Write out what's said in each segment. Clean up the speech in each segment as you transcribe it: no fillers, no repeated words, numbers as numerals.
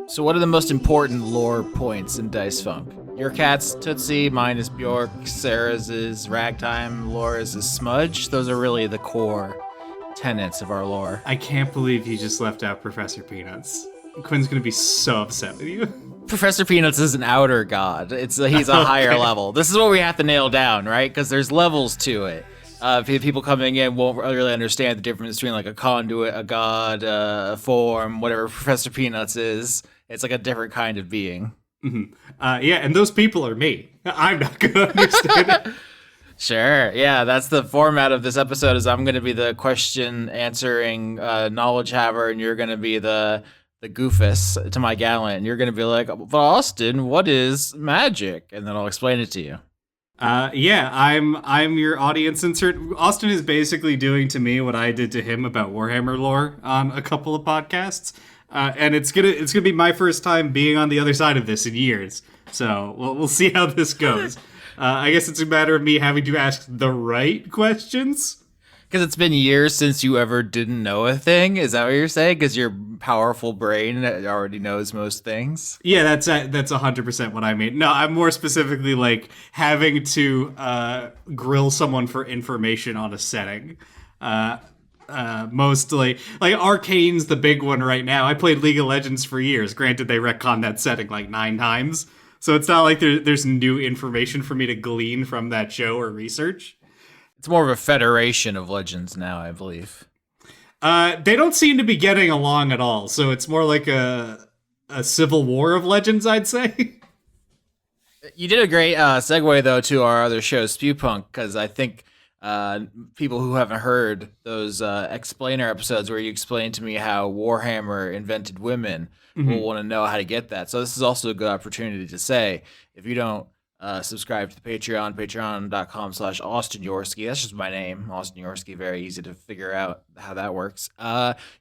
So what are the most important lore points in Dice Funk? Your cat's Tootsie, mine is Bjork, Sarah's is Ragtime, Laura's is Smudge. Those are really the core tenets of our lore. I can't believe he just left out Professor Peanuts. Quinn's gonna be so upset with you. Professor Peanuts is an outer god. He's a higher level. This is what we have to nail down, right? Because there's levels to it. People coming in won't really understand the difference between like a conduit, a god, a form, whatever Professor Peanuts is. It's like a different kind of being. Mm-hmm. Yeah, and those people are me. I'm not gonna understand it. Sure. Yeah, that's the format of this episode. Is I'm going to be the question answering knowledge haver, and you're going to be the goofus to my gallant. And you're going to be like, "But Austin, what is magic?" And then I'll explain it to you. Yeah, I'm your audience insert. Austin is basically doing to me what I did to him about Warhammer lore on a couple of podcasts, and it's gonna be my first time being on the other side of this in years. So we'll see how this goes. I guess it's a matter of me having to ask the right questions. Because it's been years since you ever didn't know a thing. Is that what you're saying? Because your powerful brain already knows most things. Yeah, that's 100% what I mean. No, I'm more specifically like having to grill someone for information on a setting. Mostly, like Arcane's the big one right now. I played League of Legends for years. Granted, they retconned that setting like 9 times. So it's not like there's new information for me to glean from that show or research. It's more of a federation of legends now, I believe. They don't seem to be getting along at all, so it's more like a civil war of legends, I'd say. You did a great segue, though, to our other show, Spewpunk, because I think people who haven't heard those explainer episodes where you explained to me how Warhammer invented women will want to know how to get that. So this is also a good opportunity to say, if you don't subscribe to the Patreon, patreon.com/Austin Yorsky. That's just my name, Austin Yorsky. Very easy to figure out how that works.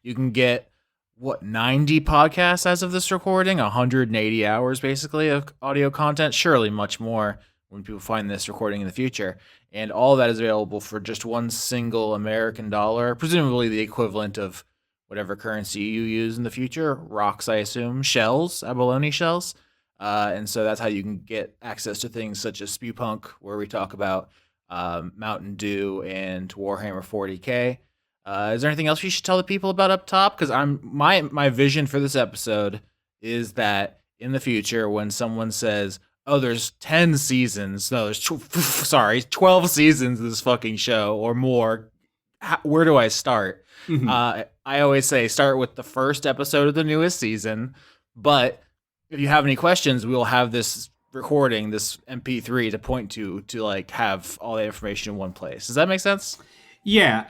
You can get, 90 podcasts as of this recording, 180 hours basically of audio content, surely much more when people find this recording in the future. And all that is available for just one single American dollar, presumably the equivalent of whatever currency you use in the future. Rocks, I assume. Shells, abalone shells. And so that's how you can get access to things such as Spewpunk, where we talk about Mountain Dew and Warhammer 40K. Is there anything else you should tell the people about up top? Because my vision for this episode is that in the future, when someone says, "Oh, there's 10 seasons," no, there's 12 seasons of this fucking show or more, where do I start? Mm-hmm. I always say start with the first episode of the newest season, but if you have any questions, we will have this recording, this MP3 to point to like have all the information in one place. Does that make sense? Yeah,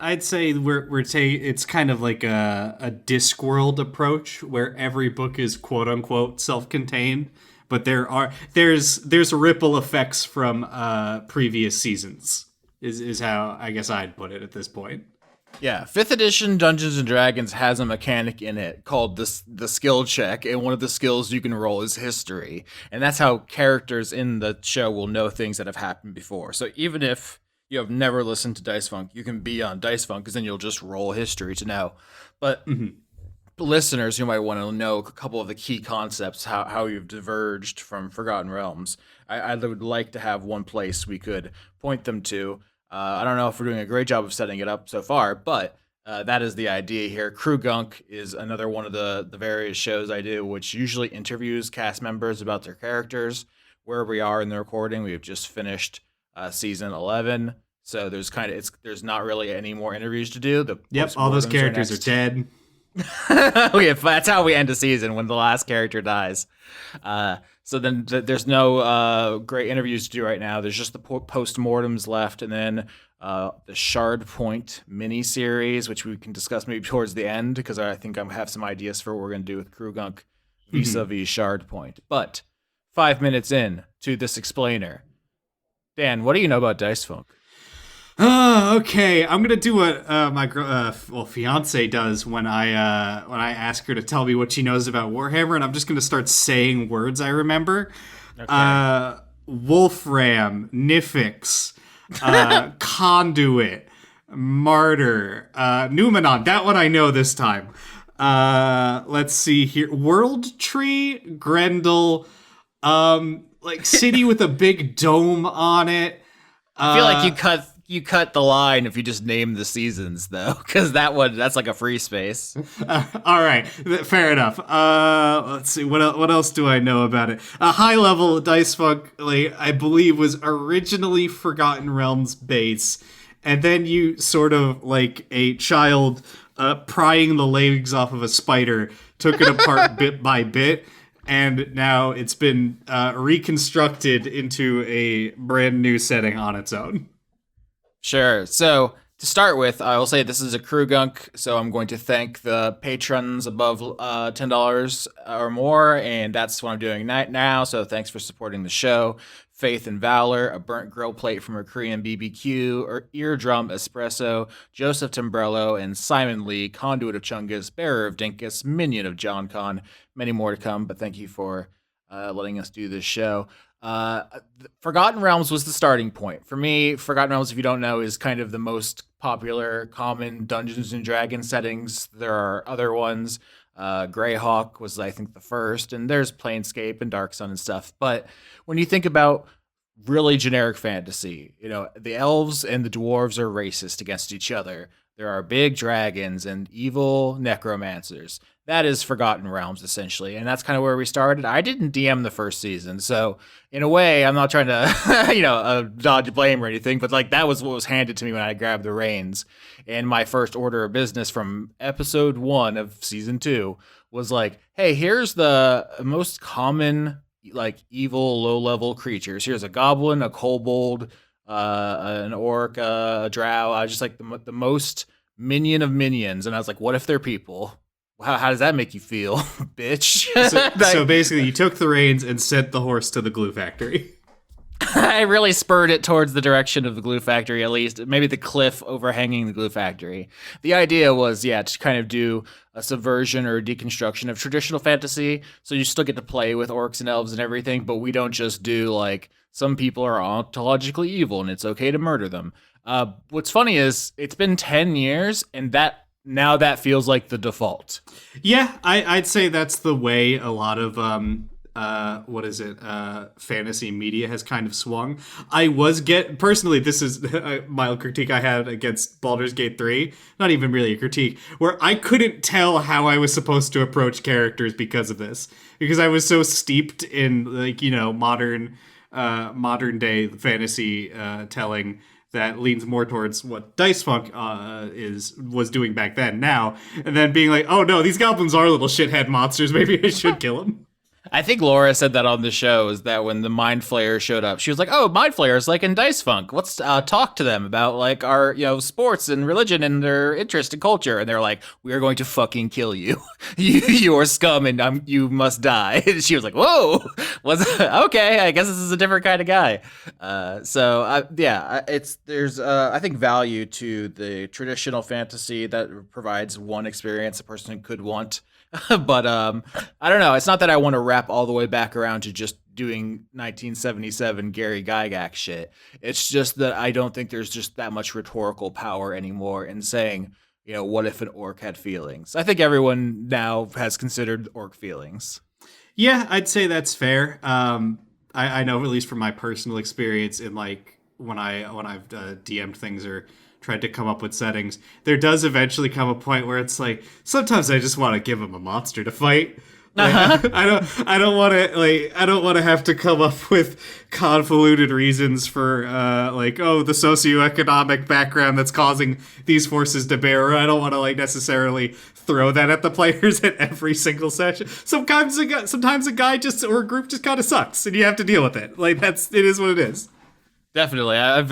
I'd say it's kind of like a Discworld approach where every book is quote unquote self-contained, but there's ripple effects from previous seasons. Is how I guess I'd put it at this point. Yeah, 5th edition Dungeons & Dragons has a mechanic in it called the skill check, and one of the skills you can roll is history. And that's how characters in the show will know things that have happened before. So even if you have never listened to Dice Funk, you can be on Dice Funk, because then you'll just roll history to know. But listeners who might want to know a couple of the key concepts, how you've diverged from Forgotten Realms, I would like to have one place we could point them to. I don't know if we're doing a great job of setting it up so far, but that is the idea here. Crew Gunk is another one of the various shows I do, which usually interviews cast members about their characters. Where we are in the recording, we've just finished season 11, so there's not really any more interviews to do. All those characters are dead. Yeah, that's how we end a season, when the last character dies. So then there's no great interviews to do right now. There's just the post-mortems left, and then the Shard Point mini-series, which we can discuss maybe towards the end, because I think I have some ideas for what we're going to do with Crew Gunk vis-a-vis Shard Point. But 5 minutes in to this explainer, Dan, what do you know about Dice Funk? Okay. I'm gonna do what my fiance does when I ask her to tell me what she knows about Warhammer, and I'm just gonna start saying words I remember. Okay. Wolfram, Nifix, Conduit, Martyr, Numenon. That one I know this time. Let's see here. World Tree, Grendel, like city with a big dome on it. I feel like you cut the line if you just name the seasons though, because that's like a free space. All right, fair enough. Let's see what else do I know about it. A high level Dice Funk, like, I believe, was originally Forgotten Realms base, and then you sort of like a child prying the legs off of a spider took it apart bit by bit. And now it's been reconstructed into a brand new setting on its own. Sure. So to start with, I will say this is a crew gunk, so I'm going to thank the patrons above $10 or more, and that's what I'm doing now. So thanks for supporting the show. Faith and Valor, a burnt grill plate from a Korean BBQ, or Eardrum Espresso, Joseph Timbrello, and Simon Lee, Conduit of Chungus, Bearer of Dinkus, Minion of John Con. Many more to come, but thank you for letting us do this show. Forgotten Realms was the starting point. For me, Forgotten Realms, if you don't know, is kind of the most popular, common Dungeons and Dragons settings. There are other ones. Greyhawk was, I think, the first, and there's Planescape and Dark Sun and stuff. But when you think about really generic fantasy, the elves and the dwarves are racist against each other. There are big dragons and evil necromancers. That is Forgotten Realms, essentially, and that's kind of where we started. I didn't DM the first season, so in a way, I'm not trying to, dodge blame or anything, but like that was what was handed to me when I grabbed the reins. And my first order of business from episode 1 of season 2 was like, hey, here's the most common, like, evil, low-level creatures. Here's a goblin, a kobold, an orc, a drow. I just like the most minion of minions, and I was like, what if they're people? How does that make you feel, bitch? So basically, you took the reins and sent the horse to the glue factory. I really spurred it towards the direction of the glue factory, at least. Maybe the cliff overhanging the glue factory. The idea was, to kind of do a subversion or a deconstruction of traditional fantasy. So you still get to play with orcs and elves and everything, but we don't just do, like, some people are ontologically evil and it's okay to murder them. What's funny is it's been 10 years, and now that feels like the default. Yeah, I'd say that's the way a lot of fantasy media has kind of swung. Personally, this is a mild critique I had against Baldur's Gate 3. Not even really a critique, where I couldn't tell how I was supposed to approach characters because of this. Because I was so steeped in, like, modern day fantasy telling that leans more towards what Dice Funk was doing back then now, and then being like, oh no, these goblins are little shithead monsters, maybe I should kill them. I think Laura said that on the show, is that when the Mind Flayer showed up, she was like, oh, Mind Flayers like in Dice Funk. Let's talk to them about, like, our, sports and religion and their interest in culture. And they're like, we are going to fucking kill you. You are scum and you must die. And she was like, whoa, okay, I guess this is a different kind of guy. There's I think value to the traditional fantasy that provides one experience a person could want. But I don't know. It's not that I want to wrap all the way back around to just doing 1977 Gary Gygax shit. It's just that I don't think there's just that much rhetorical power anymore in saying, what if an orc had feelings? I think everyone now has considered orc feelings. Yeah, I'd say that's fair. I know, at least from my personal experience, in like when I've DM'd things or tried to come up with settings, there does eventually come a point where it's like, sometimes I just want to give him a monster to fight. Like, I don't want to have to come up with convoluted reasons for the socioeconomic background that's causing these forces to bear. Or I don't want to necessarily throw that at the players at every single session. Sometimes a guy or a group just kind of sucks, and you have to deal with it. Like, it is what it is. Definitely. I've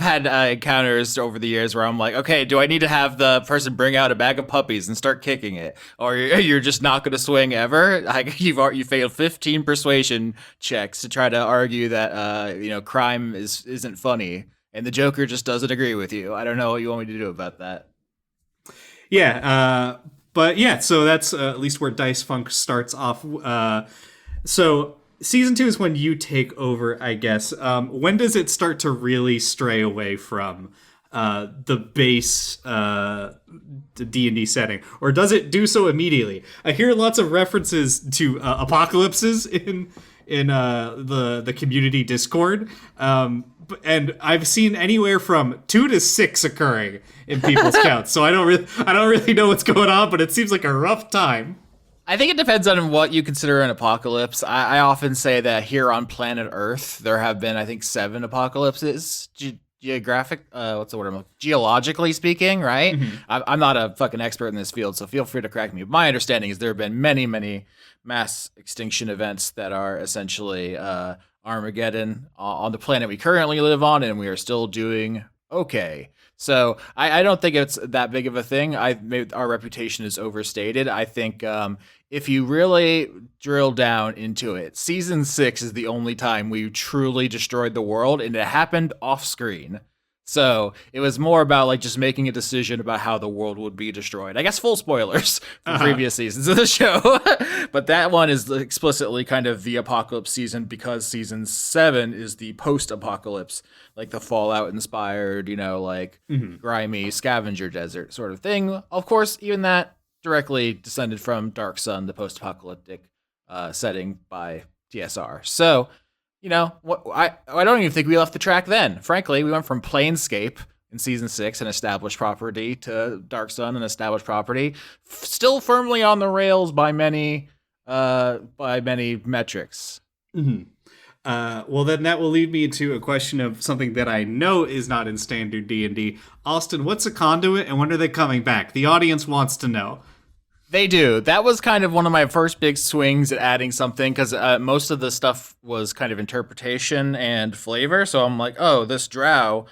had encounters over the years where I'm like, okay, do I need to have the person bring out a bag of puppies and start kicking it? Or you're just not going to swing ever? Like, you failed 15 persuasion checks to try to argue that, crime isn't funny. And the Joker just doesn't agree with you. I don't know what you want me to do about that. Yeah. But yeah, so that's at least where Dice Funk starts off. So Season 2 is when you take over, I guess. When does it start to really stray away from the base D&D setting, or does it do so immediately? I hear lots of references to apocalypses in the community Discord, and I've seen anywhere from 2 to 6 occurring in people's counts. So I don't really know what's going on, but it seems like a rough time. I think it depends on what you consider an apocalypse. I often say that here on planet Earth, there have been, I think, 7 apocalypses. Geologically speaking, right? Mm-hmm. I'm not a fucking expert in this field, so feel free to correct me. My understanding is there have been many, many mass extinction events that are essentially Armageddon on the planet we currently live on, and we are still doing okay. So I don't think it's that big of a thing. Maybe our reputation is overstated. I think if you really drill down into it, season 6 is the only time we truly destroyed the world, and it happened off screen. So it was more about like just making a decision about how the world would be destroyed. I guess full spoilers from previous seasons of the show. But that one is explicitly kind of the apocalypse season because season 7 is the post-apocalypse, like the Fallout inspired, grimy scavenger desert sort of thing. Of course, even that directly descended from Dark Sun, the post-apocalyptic setting by TSR. So I don't even think we left the track then. Frankly, we went from Planescape in season 6, an established property, to Dark Sun, an established property, still firmly on the rails by many metrics. Mm-hmm. Well, then that will lead me to a question of something that I know is not in standard D&D. Austin, what's a conduit, and when are they coming back? The audience wants to know. They do. That was kind of one of my first big swings at adding something, because most of the stuff was kind of interpretation and flavor. So I'm like, oh, this drow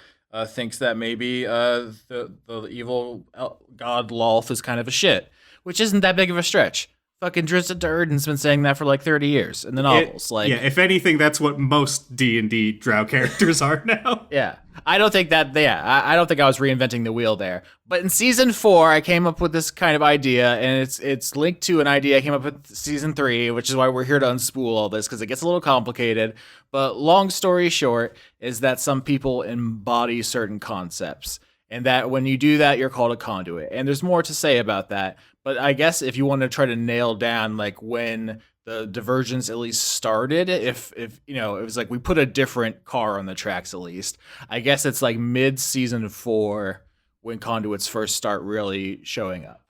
thinks that maybe the evil god Lolth is kind of a shit, which isn't that big of a stretch. Fucking Drizzt Do'Urden's been saying that for like 30 years in the novels. If anything, that's what most D&D drow characters are now. Yeah. I don't think that, I don't think I was reinventing the wheel there. But in season 4, I came up with this kind of idea, and it's linked to an idea I came up with season 3, which is why we're here to unspool all this, because it gets a little complicated. But long story short is that some people embody certain concepts, and that when you do that, you're called a conduit. And there's more to say about that. But I guess if you want to try to nail down like when the divergence at least started, if it was like we put a different car on the tracks at least, I guess it's like mid season 4 when conduits first start really showing up.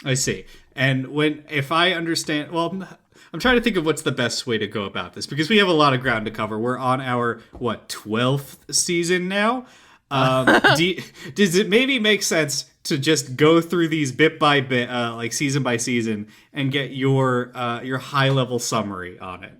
I see. And if I understand, well, I'm trying to think of what's the best way to go about this, because we have a lot of ground to cover. We're on our 12th season now. Does it maybe make sense to just go through these bit by bit, like season by season, and get your high level summary on it?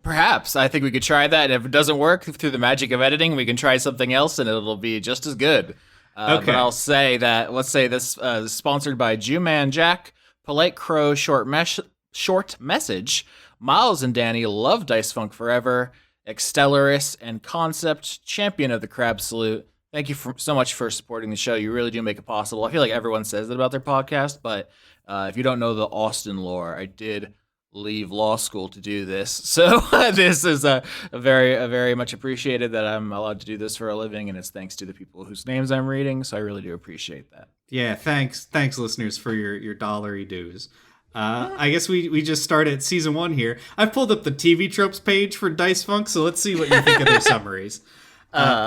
Perhaps. I think we could try that. If it doesn't work through the magic of editing, we can try something else, and it'll be just as good. Okay. But I'll say that, let's say this is sponsored by Jewman Jack, Polite Crow, Short Message, Miles and Danny, Love Dice Funk Forever, Extellaris, and Concept, Champion of the Crab Salute. Thank you so much for supporting the show. You really do make it possible. I feel like everyone says that about their podcast, but if you don't know the Austin lore, I did leave law school to do this. So this is a very much appreciated that I'm allowed to do this for a living, and it's thanks to the people whose names I'm reading, so I really do appreciate that. Yeah, thanks listeners for your dollary dues. I guess we just started season 1 here. I've pulled up the TV tropes page for Dice Funk, so let's see what you think of their summaries.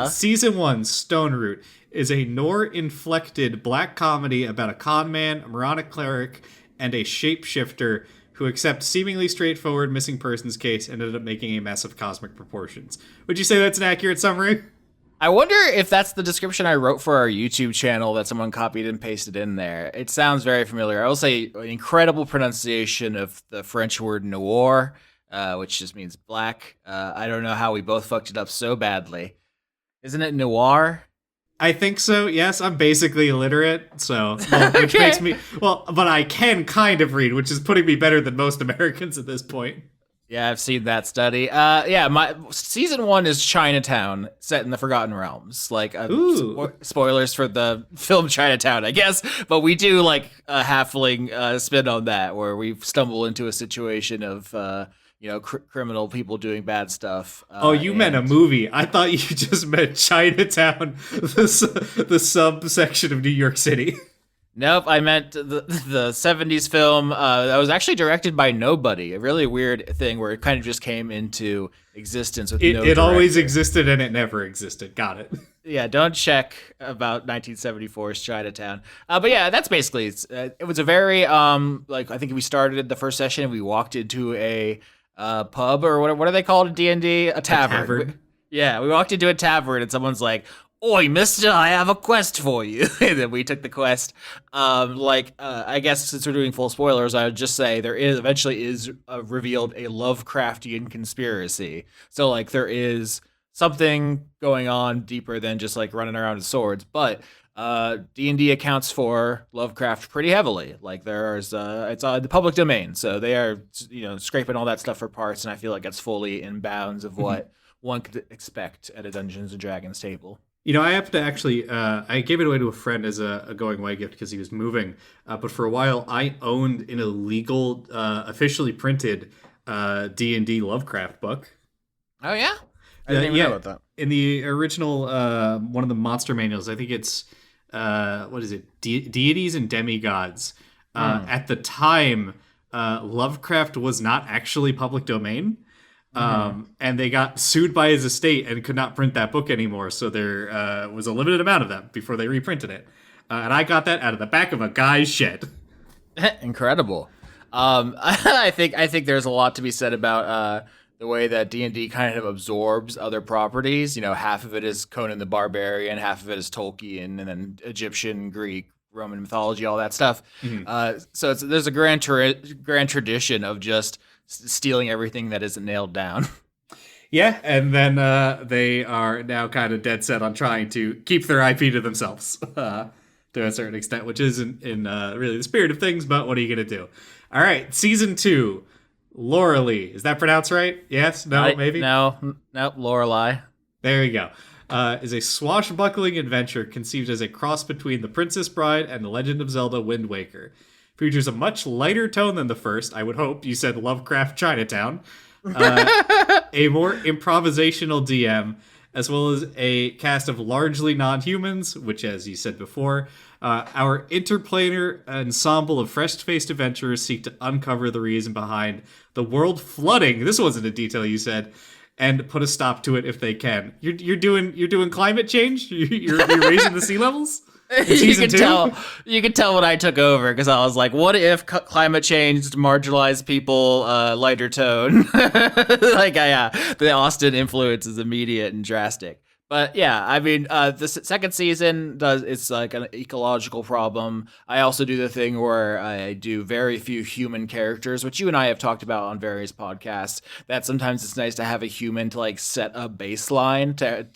Season 1, Stone Root, is a Nor-inflected black comedy about a con man, a moronic cleric, and a shapeshifter who accept seemingly straightforward missing persons case and ended up making a mess of cosmic proportions. Would you say that's an accurate summary? I wonder if that's the description I wrote for our YouTube channel that someone copied and pasted in there. It sounds very familiar. I will say an incredible pronunciation of the French word noir, which just means black. I don't know how we both fucked it up so badly. Isn't it noir? I think so, yes. I'm basically illiterate, so, which makes me, but I can kind of read, which is putting me better than most Americans at this point. Yeah, I've seen that study. My season 1 is Chinatown, set in the Forgotten Realms. Like, spoilers for the film Chinatown, I guess. But we do like a halfling spin on that, where we stumble into a situation of, criminal people doing bad stuff. Oh, you meant a movie. I thought you just meant Chinatown, the subsection of New York City. Nope, I meant the 70s film that was actually directed by nobody. A really weird thing where it kind of just came into existence with no It always director. existed and it never existed. Got it. Yeah, don't check about 1974's Chinatown. But yeah, that's basically it was a very like I think we started the first session and we walked into a pub or what are they called in D&D? A tavern. tavern. Yeah, we walked into a tavern and someone's like, "Oi, mister, I have a quest for you." And then we took the quest. I guess since we're doing full spoilers, I would just say there is eventually is revealed a Lovecraftian conspiracy. So like there is something going on deeper than just like running around with swords, but D&D accounts for Lovecraft pretty heavily. Like there's it's on the public domain, so they are scraping all that stuff for parts, and I feel like it's fully in bounds of what one could expect at a Dungeons and Dragons table. I have to actually, I gave it away to a friend as a going away gift because he was moving. But for a while, I owned an illegal, officially printed D&D Lovecraft book. Oh yeah, I didn't even know about that. In the original, one of the monster manuals, I think it's, what is it? Deities and Demigods. At the time, Lovecraft was not actually public domain. And they got sued by his estate and could not print that book anymore. So there was a limited amount of them before they reprinted it. And I got that out of the back of a guy's shed. Incredible. I think there's a lot to be said about the way that D&D kind of absorbs other properties. Half of it is Conan the Barbarian, half of it is Tolkien, and then Egyptian, Greek, Roman mythology, all that stuff. So there's a grand tradition of just stealing everything that isn't nailed down. Yeah, and then they are now kind of dead set on trying to keep their IP to themselves to a certain extent, which isn't in really the spirit of things, but what are you going to do? All right, Season 2, Lorelei. Is that pronounced right? Yes? No? Maybe? No. Nope, Lorelei. There you go. Is a swashbuckling adventure conceived as a cross between The Princess Bride and The Legend of Zelda Wind Waker. Features a much lighter tone than the first. I would hope. You said Lovecraft Chinatown. A more improvisational DM, as well as a cast of largely non-humans, which, as you said before, our interplanar ensemble of fresh-faced adventurers seek to uncover the reason behind the world flooding. This wasn't a detail you said. And put a stop to it if they can. You're doing climate change. You're raising the sea levels. You can tell when I took over because I was like, what if climate change marginalized people, lighter tone? The Austin influence is immediate and drastic. But yeah, I mean, the second season it's like an ecological problem. I also do the thing where I do very few human characters, which you and I have talked about on various podcasts. That sometimes it's nice to have a human to like set a baseline. To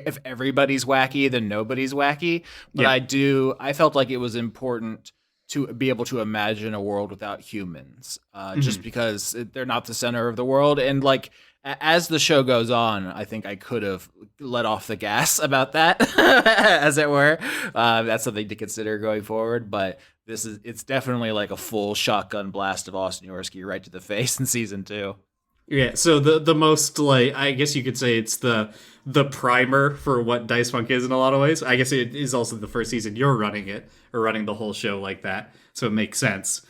if everybody's wacky, then nobody's wacky. But yeah. I felt like it was important to be able to imagine a world without humans, just because they're not the center of the world, and like. As the show goes on, I think I could have let off the gas about that, as it were. That's something to consider going forward. But it's definitely like a full shotgun blast of Austin Yorsky right to the face in season 2. Yeah, so the most, like, I guess you could say it's the primer for what Dice Funk is in a lot of ways. I guess it is also the first season you're running it, or running the whole show like that, so it makes sense.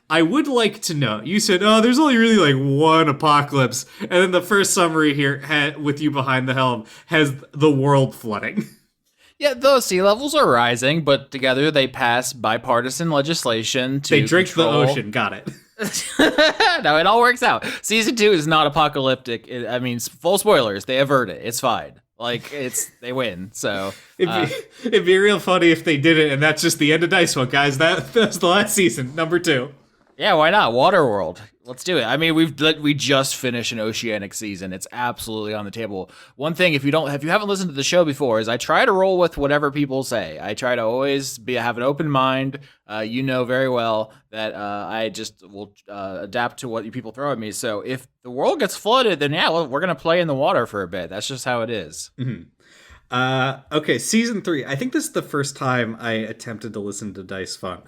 I would like to know, you said, there's only really like one apocalypse, and then the first summary here, with you behind the helm, has the world flooding. Yeah, those sea levels are rising, but together they pass bipartisan legislation to They drink control... the ocean, got it. No, it all works out. Season 2 is not apocalyptic. I mean, full spoilers, they avert it. It's fine. Like, they win, so... It'd be real funny if they did it, and that's just the end of Dice Funk, guys. That's the last season, number 2. Yeah, why not? Waterworld. Let's do it. I mean, we just finished an oceanic season. It's absolutely on the table. One thing, if you haven't listened to the show before, is I try to roll with whatever people say. I try to always have an open mind. You know very well that I just will adapt to what you people throw at me. So if the world gets flooded, then yeah, well, we're gonna play in the water for a bit. That's just how it is. Mm-hmm. Okay, season 3. I think this is the first time I attempted to listen to Dice Funk.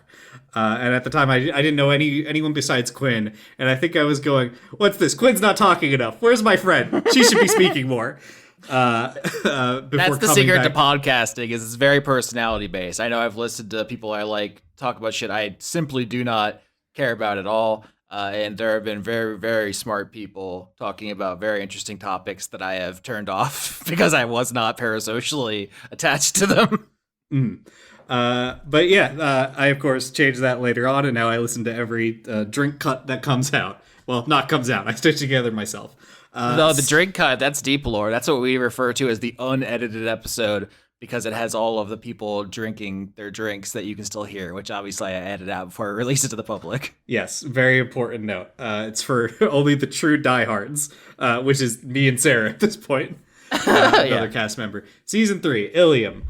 And at the time, I didn't know anyone besides Quinn. And I think I was going, what's this? Quinn's not talking enough. Where's my friend? She should be speaking more. Before That's the coming secret to back. podcasting is it's very personality based. I know I've listened to people I like talk about shit I simply do not care about at all. And there have been very, very smart people talking about very interesting topics that I have turned off because I was not parasocially attached to them. But yeah, I of course changed that later on, and now I listen to every drink cut that comes out. Well, not comes out. I stitch together myself. No, the drink cut, that's deep lore. That's what we refer to as the unedited episode because it has all of the people drinking their drinks that you can still hear, which obviously I edited out before I released it to the public. Yes, very important note. It's for only the true diehards, which is me and Sarah at this point. Another cast member. Season 3, Ilium,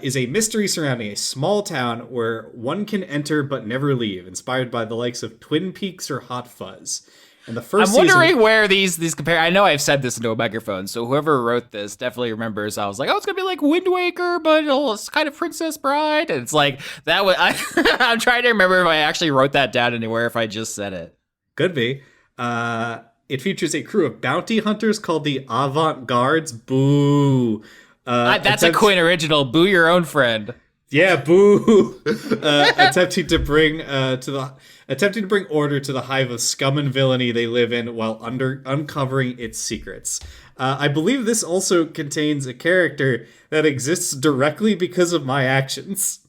is a mystery surrounding a small town where one can enter but never leave, inspired by the likes of Twin Peaks or Hot Fuzz. And the first I'm wondering where these compare. I know I've said this into a microphone, so whoever wrote this definitely remembers. I was like, oh, it's gonna be like Wind Waker, but it's kind of Princess Bride, and it's like that. I'm trying to remember if I actually wrote that down anywhere. If I just said it, could be. It features a crew of bounty hunters called the Avant Guards. Boo. That's a Quinn original. Boo your own friend. Yeah, boo! Attempting to bring order to the hive of scum and villainy they live in while uncovering its secrets. I believe this also contains a character that exists directly because of my actions.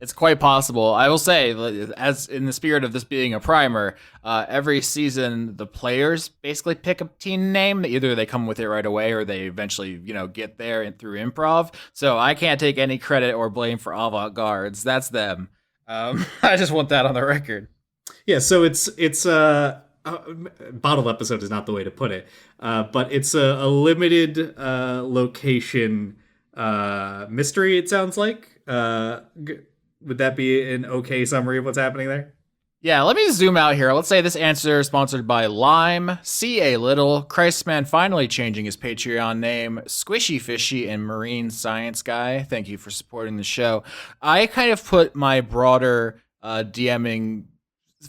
It's quite possible. I will say, as in the spirit of this being a primer, every season the players basically pick a team name. Either they come with it right away, or they eventually, get there and through improv. So I can't take any credit or blame for Avant Guards. That's them. I just want that on the record. Yeah. So it's bottle episode is not the way to put it, but it's a limited location mystery. It sounds like. Would that be an okay summary of what's happening there? Yeah, let me zoom out here. Let's say this answer is sponsored by Lime, C.A. Little, Christman finally changing his Patreon name, Squishy Fishy, and Marine Science Guy. Thank you for supporting the show. I kind of put my broader DMing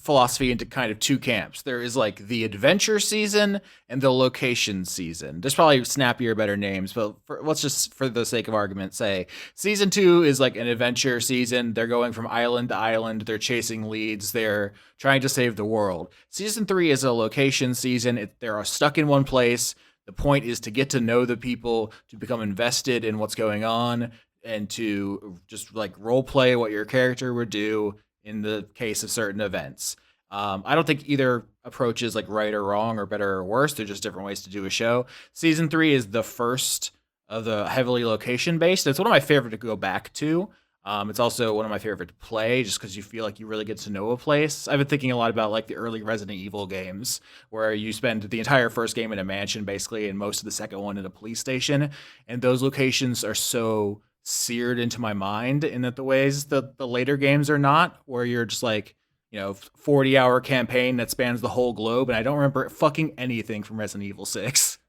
philosophy into kind of two camps. There is like the adventure season and the location season. There's probably snappier, better names, but let's just, for the sake of argument, say season 2 is like an adventure season. They're going from island to island. They're chasing leads. They're trying to save the world. Season 3 is a location season. They're stuck in one place. The point is to get to know the people, to become invested in what's going on, and to just like role play what your character would do in the case of certain events. I don't think either approach is like right or wrong or better or worse. They're just different ways to do a show. Season 3 is the first of the heavily location based. It's one of my favorite to go back to. It's also one of my favorite to play just because you feel like you really get to know a place. I've been thinking a lot about like the early Resident Evil games where you spend the entire first game in a mansion basically and most of the second one in a police station. And those locations are so seared into my mind in that the ways that the later games are not, where you're just like, 40-hour campaign that spans the whole globe, and I don't remember fucking anything from Resident Evil 6.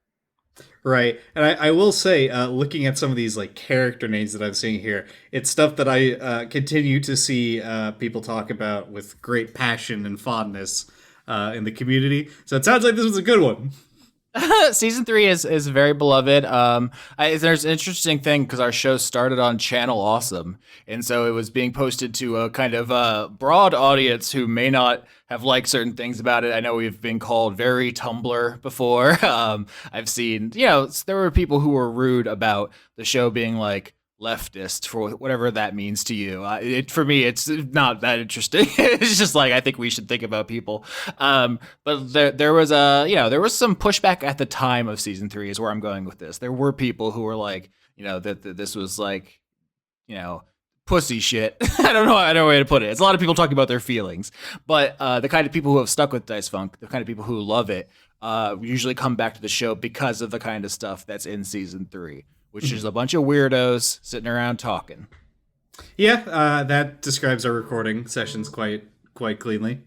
Right. And I will say, looking at some of these like character names that I'm seeing here, it's stuff that I continue to see people talk about with great passion and fondness in the community. So it sounds like this was a good one. Season 3 is very beloved. There's an interesting thing because our show started on Channel Awesome, and so it was being posted to a kind of broad audience who may not have liked certain things about it. I know we've been called very Tumblr before. I've seen, there were people who were rude about the show being like leftist, for whatever that means to you. For me, it's not that interesting. It's just like I think we should think about people. But there was some pushback at the time of season 3 is where I'm going with this. There were people who were like, that this was like, pussy shit. I don't know a way to put it. It's a lot of people talking about their feelings, but the kind of people who have stuck with Dice Funk, the kind of people who love it, usually come back to the show because of the kind of stuff that's in season 3. Which is a bunch of weirdos sitting around talking. Yeah, that describes our recording sessions quite cleanly.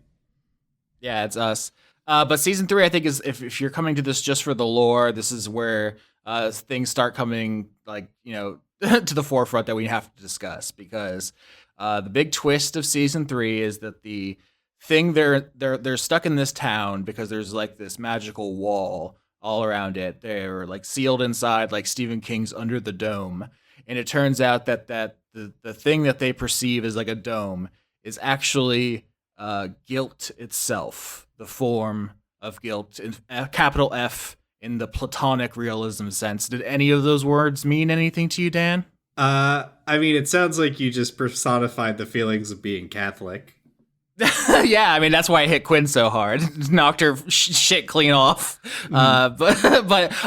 Yeah, it's us. But season 3, I think, is if you're coming to this just for the lore, this is where things start coming like to the forefront that we have to discuss because the big twist of season 3 is that the thing they're stuck in this town because there's like this magical wall all around it. They're like sealed inside like Stephen King's Under the Dome, and it turns out that the thing that they perceive as like a dome is actually guilt itself, the form of guilt, in capital F in the Platonic realism sense. Did any of those words mean anything to you, Dan? I mean, it sounds like you just personified the feelings of being Catholic. Yeah, I mean that's why I hit Quinn so hard, knocked her shit clean off. But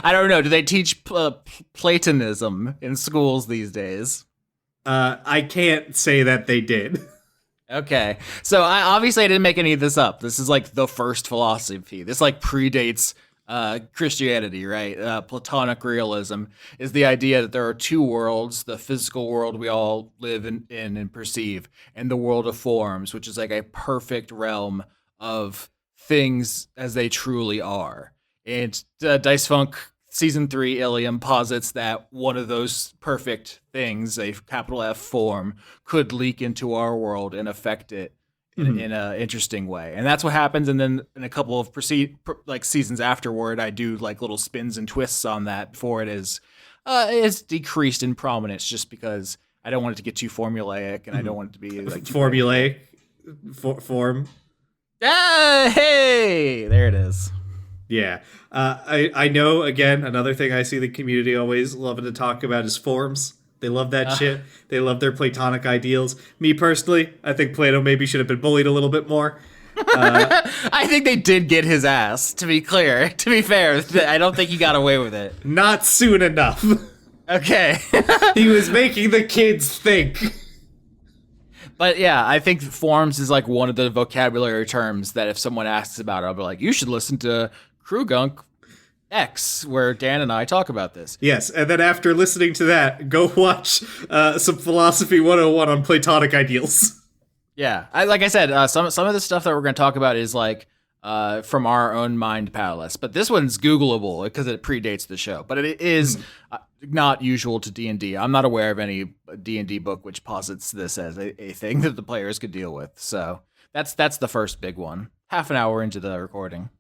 I don't know. Do they teach Platonism in schools these days? I can't say that they did. Okay, so I didn't make any of this up. This is like the first philosophy. This like predates Christianity, right? Platonic realism is the idea that there are two worlds: the physical world we all live in and perceive, and the world of forms, which is like a perfect realm of things as they truly are. And Dice Funk season 3 Ilium posits that one of those perfect things, a capital F form, could leak into our world and affect it in an interesting way. And that's what happens. And then in a couple of seasons afterward, I do like little spins and twists on that before it is decreased in prominence, just because I don't want it to get too formulaic and I don't want it to be like formulaic form. Ah, hey, there it is. Yeah. I know, again, another thing I see the community always loving to talk about is forms. They love that shit. They love their Platonic ideals. Me personally, I think Plato maybe should have been bullied a little bit more. I think they did get his ass, to be clear. To be fair, I don't think he got away with it. Not soon enough. Okay. He was making the kids think. But yeah, I think forms is like one of the vocabulary terms that if someone asks about it, I'll be like, you should listen to Crew Gunk X, where Dan and I talk about this. Yes, and then after listening to that, go watch some Philosophy 101 on Platonic ideals. Yeah, like I said, some of the stuff that we're going to talk about is like from our own mind palace, but this one's Googleable because it predates the show. But it is not usual to D&D. I'm not aware of any D&D book which posits this as a thing that the players could deal with. So that's the first big one. Half an hour into the recording.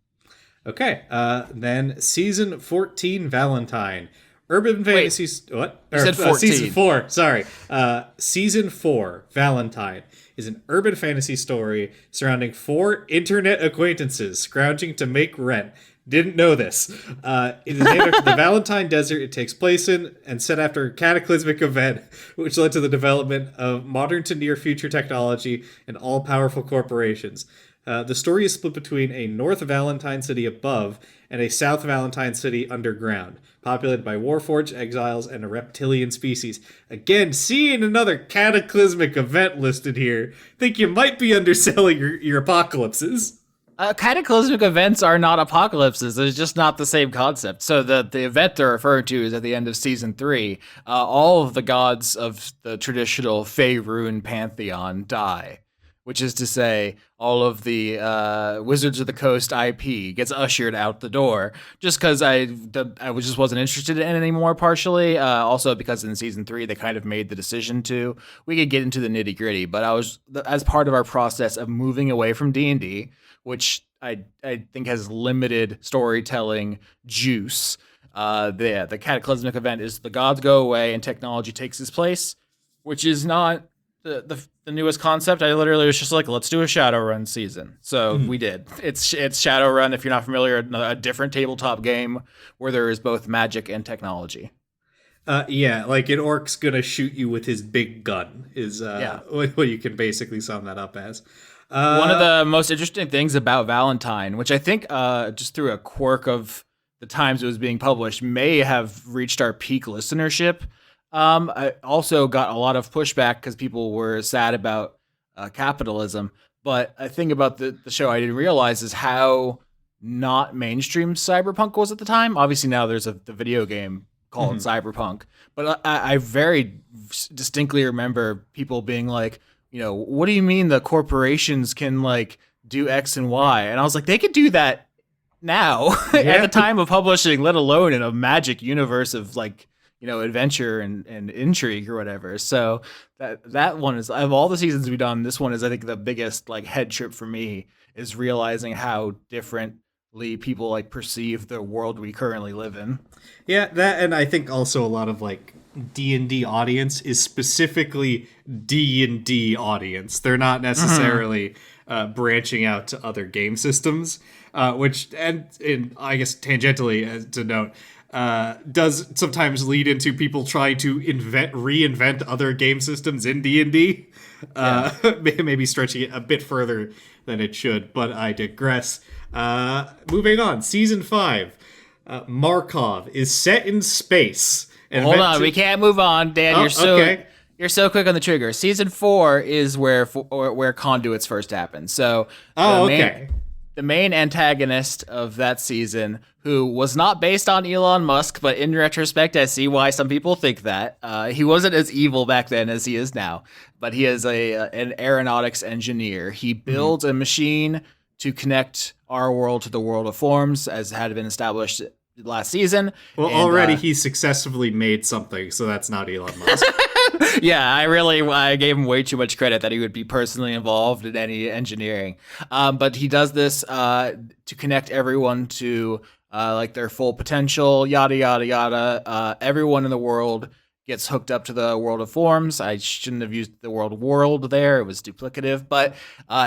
Okay, then season 14 Valentine. Urban Fantasy... What? You said 14. Season 4, sorry. Season 4 Valentine is an urban fantasy story surrounding 4 internet acquaintances scrounging to make rent. Didn't know this. It is named after the Valentine Desert it takes place in and set after a cataclysmic event which led to the development of modern to near future technology and all-powerful corporations. The story is split between a North Valentine city above and a South Valentine city underground, populated by Warforged exiles and a reptilian species. Again, seeing another cataclysmic event listed here, think you might be underselling your apocalypses. Cataclysmic events are not apocalypses. It's just not the same concept. So the event they're referring to is at the end of season 3. All of the gods of the traditional Faerun pantheon die. Which is to say, all of the Wizards of the Coast IP gets ushered out the door, just because I just wasn't interested in it anymore. Partially, also because in season 3 they kind of made the decision to. We could get into the nitty gritty, but I was as part of our process of moving away from D&D, which I think has limited storytelling juice. The cataclysmic event is the gods go away and technology takes its place, which is not the newest concept. I literally was just like, let's do a Shadowrun season. So we did. It's Shadowrun, if you're not familiar, a different tabletop game where there is both magic and technology. Yeah, like an orc's gonna shoot you with his big gun is what you can basically sum that up as. One of the most interesting things about Valentine, which I think just through a quirk of the times it was being published, may have reached our peak listenership. I also got a lot of pushback because people were sad about capitalism. But a thing about the show I didn't realize is how not mainstream cyberpunk was at the time. Obviously now there's the video game called Cyberpunk. But I very distinctly remember people being like, what do you mean the corporations can like do X and Y? And I was like, they could do that now at the time of publishing, let alone in a magic universe of like, adventure and intrigue or whatever. So that one is, of all the seasons we've done, this one is, I think, the biggest like head trip for me, is realizing how differently people like perceive the world we currently live in. Yeah, that, and I think also a lot of like D&D audience is specifically D&D audience. They're not necessarily branching out to other game systems, which, and I guess tangentially to note, does sometimes lead into people trying to reinvent other game systems in D&D, maybe stretching it a bit further than it should, but I digress. Moving on, Season 5, Markov is set in space. Hold on, we can't move on, Dan. You're so quick on the trigger. Season 4 is where Conduits first happened. So the main antagonist of that season, who was not based on Elon Musk, but in retrospect, I see why some people think that. He wasn't as evil back then as he is now, but he is an aeronautics engineer. He builds a machine to connect our world to the world of forms, as had been established last season. Well, already he successfully made something, so that's not Elon Musk. Yeah, I gave him way too much credit that he would be personally involved in any engineering. But he does this to connect everyone to like their full potential, yada, yada, yada. Everyone in the world gets hooked up to the world of forms. I shouldn't have used the word world there. It was duplicative. But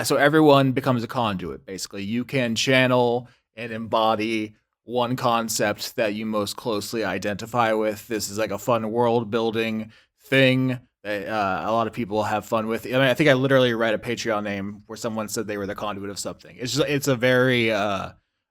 so everyone becomes a conduit, basically. You can channel and embody one concept that you most closely identify with. This is like a fun world building thing that a lot of people have fun with. I mean, I think I literally read a Patreon name where someone said they were the conduit of something. It's a very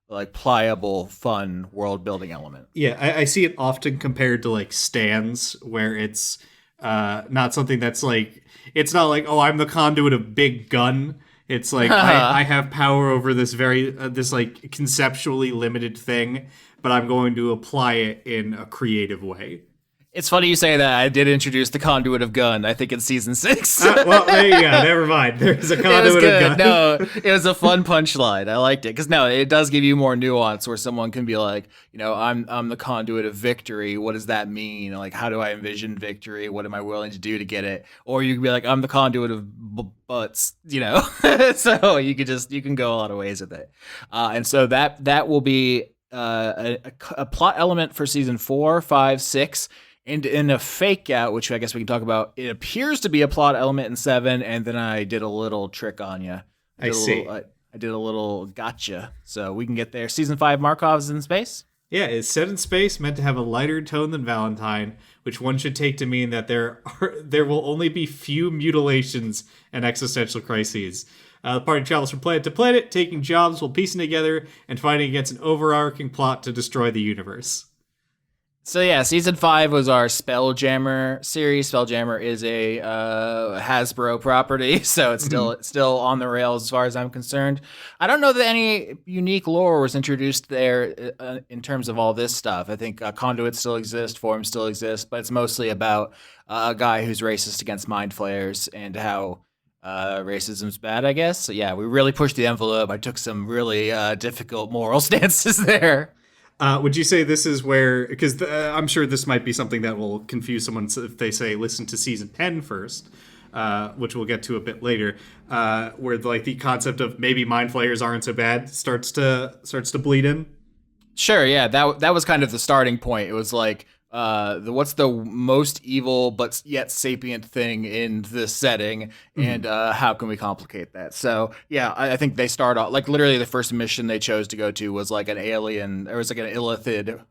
like pliable, fun world building element. Yeah, I see it often compared to like stands, where it's not something that's like, it's not like, oh, I'm the conduit of Big Gun. It's like I have power over this this like conceptually limited thing, but I'm going to apply it in a creative way. It's funny you say that. I did introduce the conduit of gun, I think, in season 6. Well, there you go. Never mind. There's a conduit of gun. No, it was a fun punchline. I liked it. Because, no, it does give you more nuance where someone can be like, I'm the conduit of victory. What does that mean? Like, how do I envision victory? What am I willing to do to get it? Or you can be like, I'm the conduit of butts, So you can go a lot of ways with it. And so that will be a plot element for season 4, 5, 6. And in a fake out, which I guess we can talk about, it appears to be a plot element in 7, and then I did a little trick on you. I see. I did a little gotcha. So we can get there. Season 5, Markov's in space? Yeah, it's set in space, meant to have a lighter tone than Valentine, which one should take to mean that there will only be few mutilations and existential crises. The party travels from planet to planet, taking jobs while piecing together and fighting against an overarching plot to destroy the universe. So yeah, season 5 was our Spelljammer series. Spelljammer is a Hasbro property, so it's still on the rails as far as I'm concerned. I don't know that any unique lore was introduced there in terms of all this stuff. I think conduits still exist, forms still exist, but it's mostly about a guy who's racist against mind flayers and how racism's bad, I guess. So yeah, we really pushed the envelope. I took some really difficult moral stances there. Would you say this is where, because I'm sure this might be something that will confuse someone if they say listen to season 10 first, which we'll get to a bit later, where like the concept of maybe mind flayers aren't so bad starts to bleed in? Sure, yeah, that was kind of the starting point. It was like, what's the most evil but yet sapient thing in this setting, and how can we complicate that? So yeah, I think they start off like literally the first mission they chose to go to was like an alien. There was like an illithid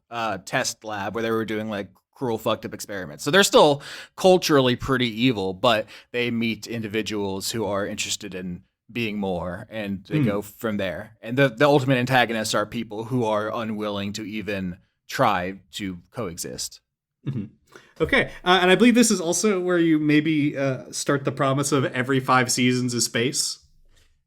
test lab where they were doing like cruel, fucked up experiments. So they're still culturally pretty evil, but they meet individuals who are interested in being more, and they go from there. And the ultimate antagonists are people who are unwilling to even try to coexist. Mm-hmm. Okay, and I believe this is also where you maybe start the promise of every 5 seasons is space.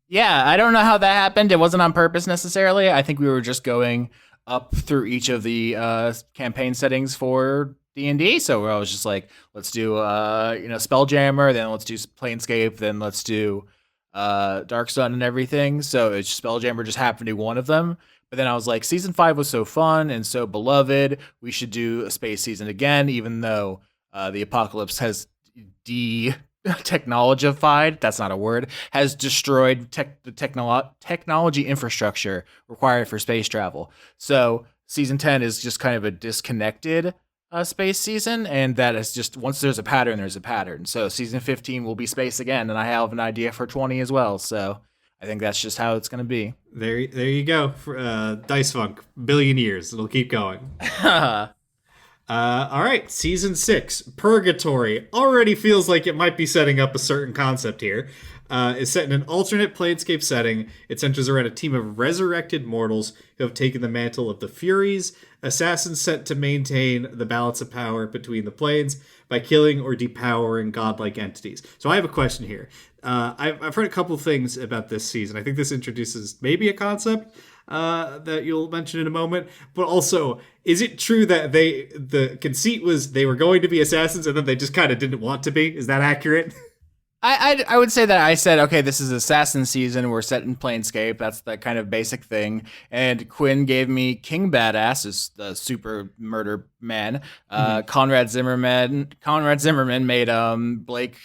Yeah, I don't know how that happened. It wasn't on purpose necessarily. I think we were just going up through each of the campaign settings for D&D. So I was just like, let's do Spelljammer, then let's do Planescape, then let's do Dark Sun and everything. So it's Spelljammer just happened to be one of them. But then I was like, season 5 was so fun and so beloved. We should do a space season again, even though the apocalypse has technologified, that's not a word, has destroyed the technology infrastructure required for space travel. So season 10 is just kind of a disconnected space season, and that is just, once there's a pattern, there's a pattern. So season 15 will be space again, and I have an idea for 20 as well. So I think that's just how it's going to be. There you go. For, Dice Funk, billion years. It'll keep going. All right, season 6, Purgatory. Already feels like it might be setting up a certain concept here. Is set in an alternate planescape setting. It centers around a team of resurrected mortals who have taken the mantle of the Furies, assassins sent to maintain the balance of power between the planes by killing or depowering godlike entities. So I have a question here. I've heard a couple things about this season. I think this introduces maybe a concept that you'll mention in a moment, but also, is it true that the conceit was they were going to be assassins and then they just kind of didn't want to be? Is that accurate? I would say that I said, okay, this is assassin season. We're set in Planescape. That's the kind of basic thing. And Quinn gave me King Badass, is the super murder man. Conrad Zimmerman made Blake,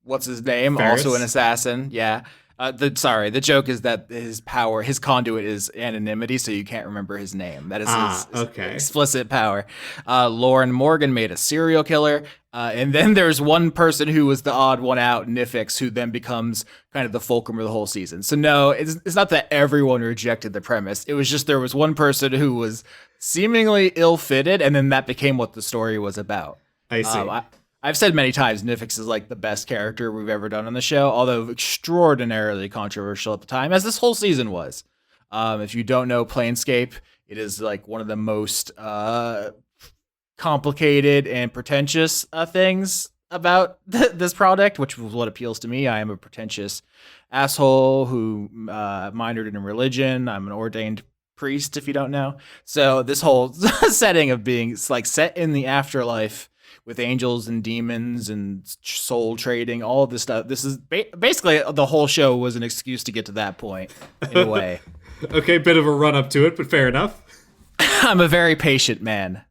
what's his name? Ferris? Also an assassin. Yeah. The joke is that his conduit is anonymity, so you can't remember his name. That is his explicit power. Lauren Morgan made a serial killer. And then there's one person who was the odd one out, Nifix, who then becomes kind of the fulcrum of the whole season. So no, it's not that everyone rejected the premise. It was just there was one person who was seemingly ill-fitted, and then that became what the story was about. I see. I've said many times Nifix is like the best character we've ever done on the show, although extraordinarily controversial at the time, as this whole season was. If you don't know Planescape, it is like one of the most complicated and pretentious things about this product, which was what appeals to me. I am a pretentious asshole who minored in religion. I'm an ordained priest, if you don't know. So this whole setting of being like set in the afterlife with angels and demons and soul trading, all of this stuff. This is basically the whole show was an excuse to get to that point, in a way. Okay, bit of a run up to it, but fair enough. I'm a very patient man.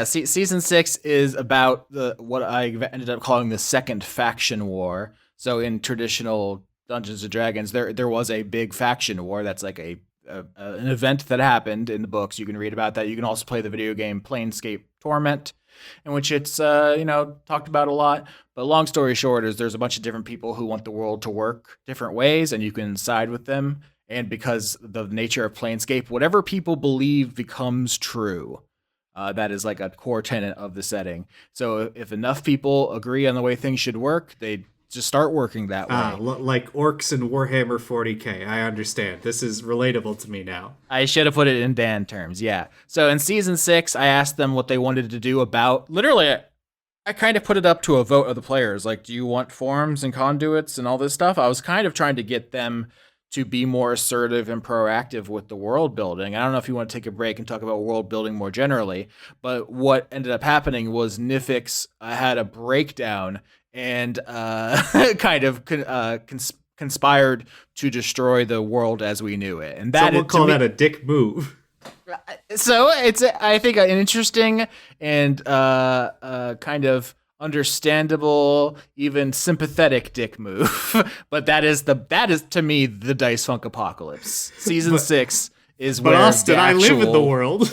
Season 6 is about what I ended up calling the second faction war. So in traditional Dungeons and Dragons, there was a big faction war. That's like an event that happened in the books. You can read about that. You can also play the video game Planescape Torment, in which it's talked about a lot. But long story short is there's a bunch of different people who want the world to work different ways, and you can side with them. And because the nature of Planescape, whatever people believe becomes true. That is like a core tenet of the setting. So if enough people agree on the way things should work, they just start working that way. Like orcs and Warhammer 40k. I understand. This is relatable to me now. I should have put it in Dan terms, yeah. So in season 6, I asked them what they wanted to do about, literally, I kind of put it up to a vote of the players. Like, do you want forms and conduits and all this stuff? I was kind of trying to get them to be more assertive and proactive with the world building. I don't know if you want to take a break and talk about world building more generally, but what ended up happening was Nifix had a breakdown and kind of conspired to destroy the world as we knew it. And that someone call that a dick move. So it's, I think, an interesting and kind of understandable, even sympathetic dick move. But that is to me the Dice Funk apocalypse. Season 6 is where. But Austin, I live in the world.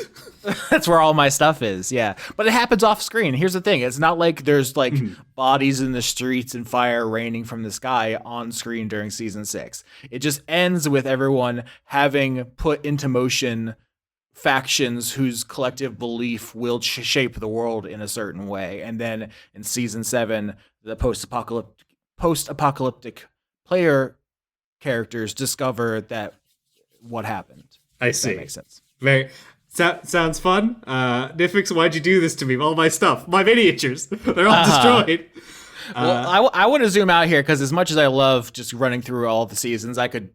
That's where all my stuff is, yeah. But it happens off screen. Here's the thing. It's not like there's like bodies in the streets and fire raining from the sky on screen during season 6. It just ends with everyone having put into motion factions whose collective belief will shape the world in a certain way. And then in season 7, the post-apocalyptic player characters discover that what happened. I see. That makes sense. Very... sounds fun. Nifix, why'd you do this to me? All my stuff, my miniatures, they're all destroyed. Well, I want to zoom out here because as much as I love just running through all the seasons, I could,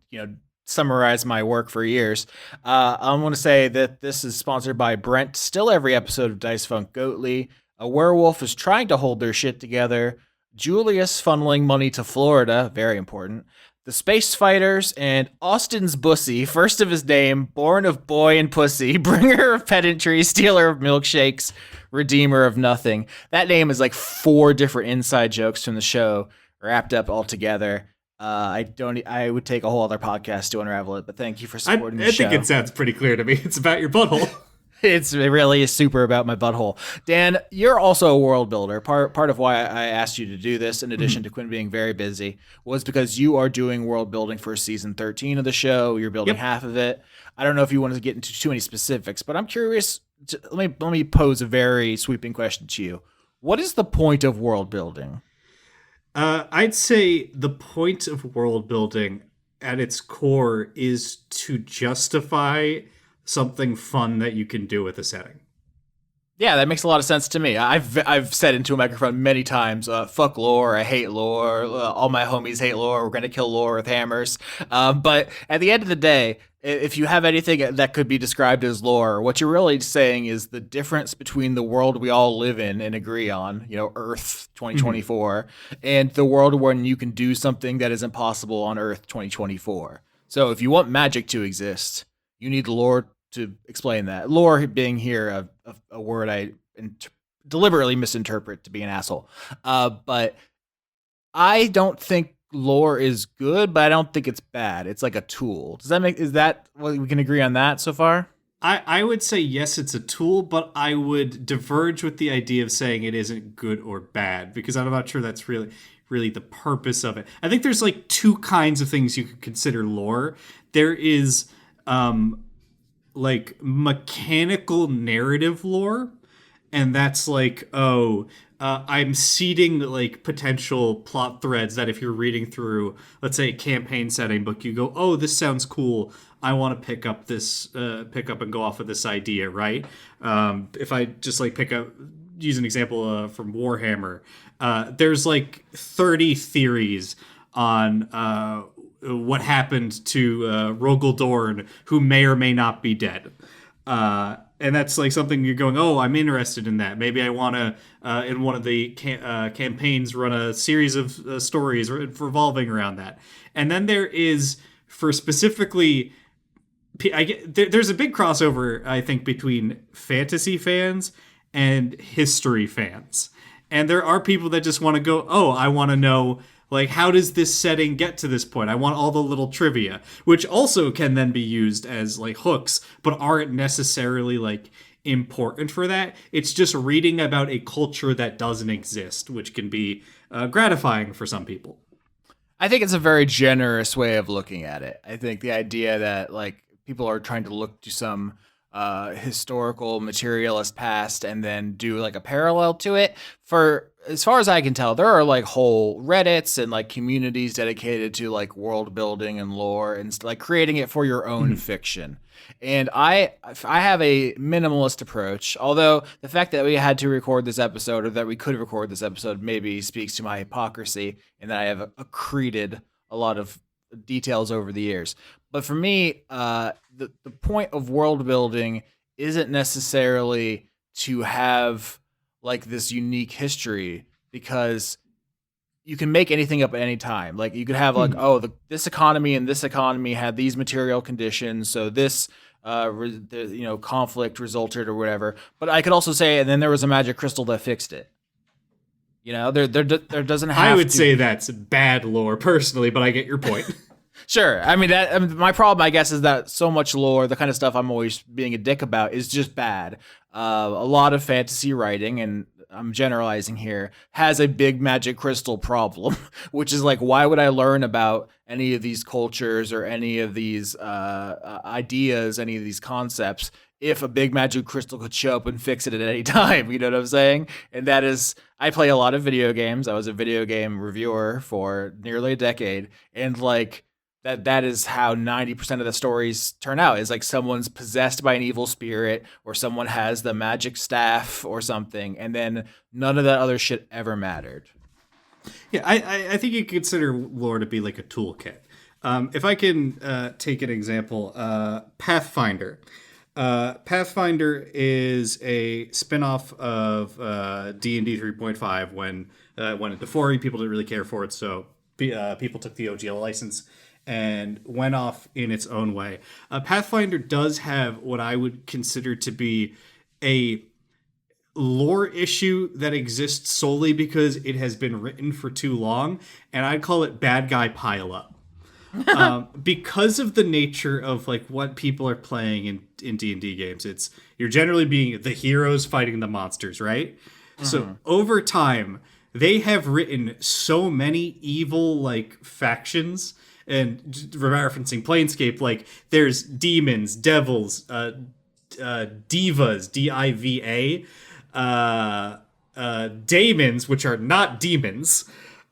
summarize my work for years. I want to say that this is sponsored by Brent. Still every episode of Dice Funk Goatly. A werewolf is trying to hold their shit together. Julius funneling money to Florida, very important. the Space Fighters, and Austin's Bussy, first of his name, born of boy and pussy, bringer of pedantry, stealer of milkshakes, redeemer of nothing. That name is like 4 different inside jokes from the show wrapped up all together. I don't. I would take a whole other podcast to unravel it, but thank you for supporting the show. I think it sounds pretty clear to me. It's about your butthole. It really is super about my butthole. Dan, you're also a world builder. Part of why I asked you to do this, in addition to Quinn being very busy, was because you are doing world building for season 13 of the show. You're building half of it. I don't know if you want to get into too many specifics, but I'm curious. Let me pose a very sweeping question to you. What is the point of world building? I'd say the point of world building at its core is to justify something fun that you can do with a setting. Yeah, that makes a lot of sense to me. I've said into a microphone many times, fuck lore, I hate lore, all my homies hate lore, we're going to kill lore with hammers. But at the end of the day, if you have anything that could be described as lore, what you're really saying is the difference between the world we all live in and agree on, Earth 2024, and the world when you can do something that isn't possible on Earth 2024. So if you want magic to exist, you need lore to explain that. Lore being here a word I deliberately misinterpret to be an asshole. But I don't think lore is good, but I don't think it's bad. It's like a tool. Is that what we can agree on that so far? I would say yes, it's a tool, but I would diverge with the idea of saying it isn't good or bad, because I'm not sure that's really the purpose of it. I think there's like 2 kinds of things you could consider lore. There is like mechanical narrative lore, and that's like, I'm seeding like potential plot threads that if you're reading through, let's say, a campaign setting book, you go, oh, this sounds cool, I want to pick up and go off of this idea, right? If I just like use an example from Warhammer, there's like 30 theories on what happened to Rogel Dorn, who may or may not be dead. And that's like something you're going, oh, I'm interested in that. Maybe I want to, in one of the campaigns, run a series of stories revolving around that. And then there is, for specifically, there's a big crossover, I think, between fantasy fans and history fans. And there are people that just want to go, oh, I want to know, like, how does this setting get to this point? I want all the little trivia, which also can then be used as like hooks, but aren't necessarily like important for that. It's just reading about a culture that doesn't exist, which can be gratifying for some people. I think it's a very generous way of looking at it. I think the idea that like people are trying to look to some historical materialist past and then do like a parallel to it. For as far as I can tell, there are like whole Reddits and like communities dedicated to like world building and lore and like creating it for your own fiction. And I have a minimalist approach, although the fact that we had to record this episode, or that we could record this episode, maybe speaks to my hypocrisy and that I have accreted a lot of details over the years. But for me, the point of world building isn't necessarily to have like this unique history, because you can make anything up at any time. Like you could have like, this economy and this economy had these material conditions, so this conflict resulted or whatever. But I could also say, and then there was a magic crystal that fixed it. There doesn't have. I would say that's bad lore personally, but I get your point. Sure. I mean, my problem, I guess, is that so much lore, the kind of stuff I'm always being a dick about, is just bad. A lot of fantasy writing, and I'm generalizing here, has a big magic crystal problem, which is like, why would I learn about any of these cultures or any of these ideas, any of these concepts, if a big magic crystal could show up and fix it at any time? You know what I'm saying? And that is, I play a lot of video games. I was a video game reviewer for nearly a decade, and like, that is how 90% of the stories turn out, is like someone's possessed by an evil spirit, or someone has the magic staff or something, and then none of that other shit ever mattered. Yeah, I think you consider lore to be like a toolkit. If I can take an example, Pathfinder. Pathfinder is a spin-off of D&D 3.5 when it went into 4E. People didn't really care for it, so people took the OGL license and went off in its own way. Pathfinder does have what I would consider to be a lore issue that exists solely because it has been written for too long, and I'd call it bad guy pile up. Because of the nature of like what people are playing in D&D games, it's you're generally being the heroes fighting the monsters, right? So over time, they have written so many evil like factions, and referencing Planescape, like there's demons, devils, divas, D-I-V-A, daemons, which are not demons,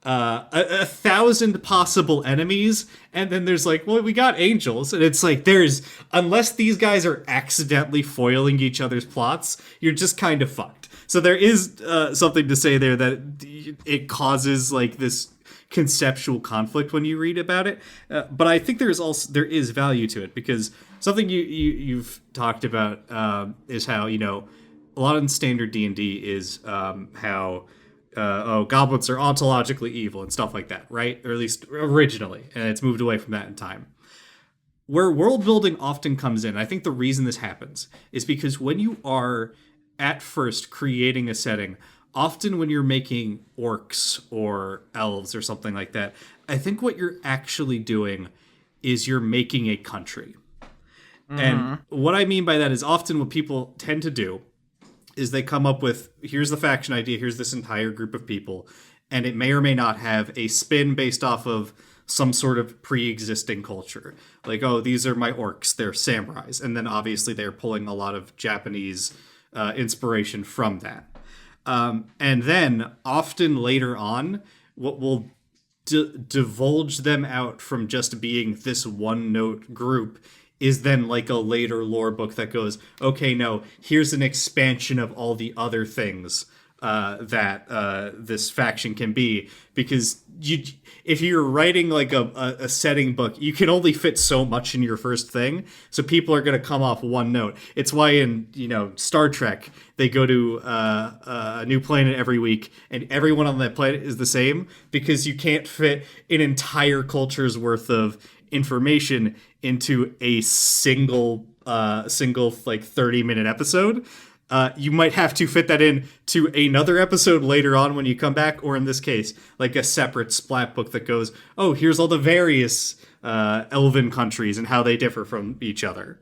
a thousand possible enemies, and then there's like, well, we got angels, and it's like there's, unless these guys are accidentally foiling each other's plots, you're just kind of fucked. So there is something to say there that it causes like this conceptual conflict when you read about it, but I think there is value to it, because something you've talked about is how, you know, a lot in standard D&D is how goblins are ontologically evil and stuff like that, right? Or at least originally, and it's moved away from that in time. Where world building often comes in, I think the reason this happens is because when you are at first creating a setting, often when you're making orcs or elves or something like that, I think what you're actually doing is you're making a country. And what I mean by that is often what people tend to do is they come up with, here's the faction idea, here's this entire group of people, and it may or may not have a spin based off of some sort of pre-existing culture. Like, oh, these are my orcs, they're samurais. And then obviously they're pulling a lot of Japanese inspiration from that. And then often later on, what will divulge them out from just being this one-note group is then like a later lore book that goes, okay, no, here's an expansion of all the other things that this faction can be. Because if you're writing like a setting book, you can only fit so much in your first thing. So people are going to come off one note. It's why in, you know, Star Trek, they go to a new planet every week, and everyone on that planet is the same, because you can't fit an entire culture's worth of information into a single like 30-minute episode. You might have to fit that in to another episode later on when you come back, or in this case, like a separate splat book that goes, oh, here's all the various elven countries and how they differ from each other.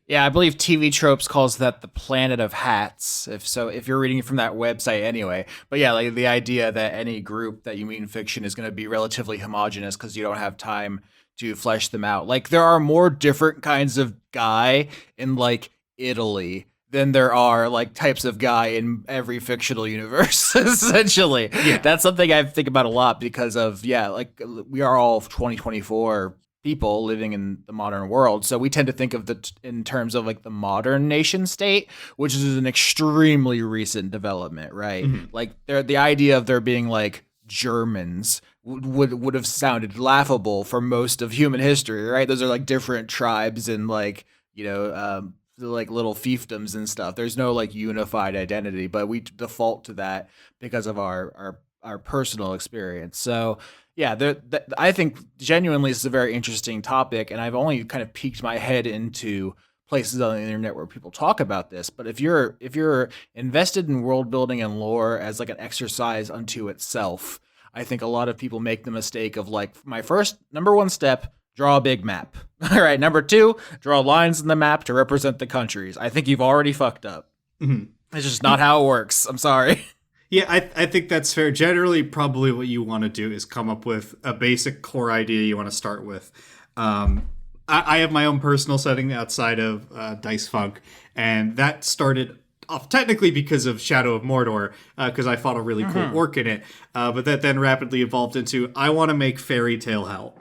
Yeah, I believe TV Tropes calls that the Planet of Hats. If you're reading from that website anyway. But yeah, like the idea that any group that you meet in fiction is going to be relatively homogenous because you don't have time to flesh them out. Like there are more different kinds of guy in like Italy than there are like types of guy in every fictional universe, essentially. Yeah. That's something I think about a lot because of, like we are all 2024 people living in the modern world. So we tend to think of in terms of like the modern nation state, which is an extremely recent development, right? Mm-hmm. Like the idea of there being like Germans would have sounded laughable for most of human history, right? Those are like different tribes and like, you know, like little fiefdoms and stuff. There's no like unified identity, but we default to that because of our personal experience. So yeah, I think genuinely this is a very interesting topic, and I've only kind of peeked my head into places on the internet where people talk about this. But if you're invested in world building and lore as like an exercise unto itself, I think a lot of people make the mistake of like, my number one step, draw a big map. All right, number 2, draw lines in the map to represent the countries. I think you've already fucked up. Mm-hmm. It's just not how it works. I'm sorry. Yeah, I think that's fair. Generally, probably what you want to do is come up with a basic core idea you want to start with. I have my own personal setting outside of Dice Funk, and that started off technically because of Shadow of Mordor, because I fought a really cool orc in it. But that then rapidly evolved into, I want to make fairy tale hell.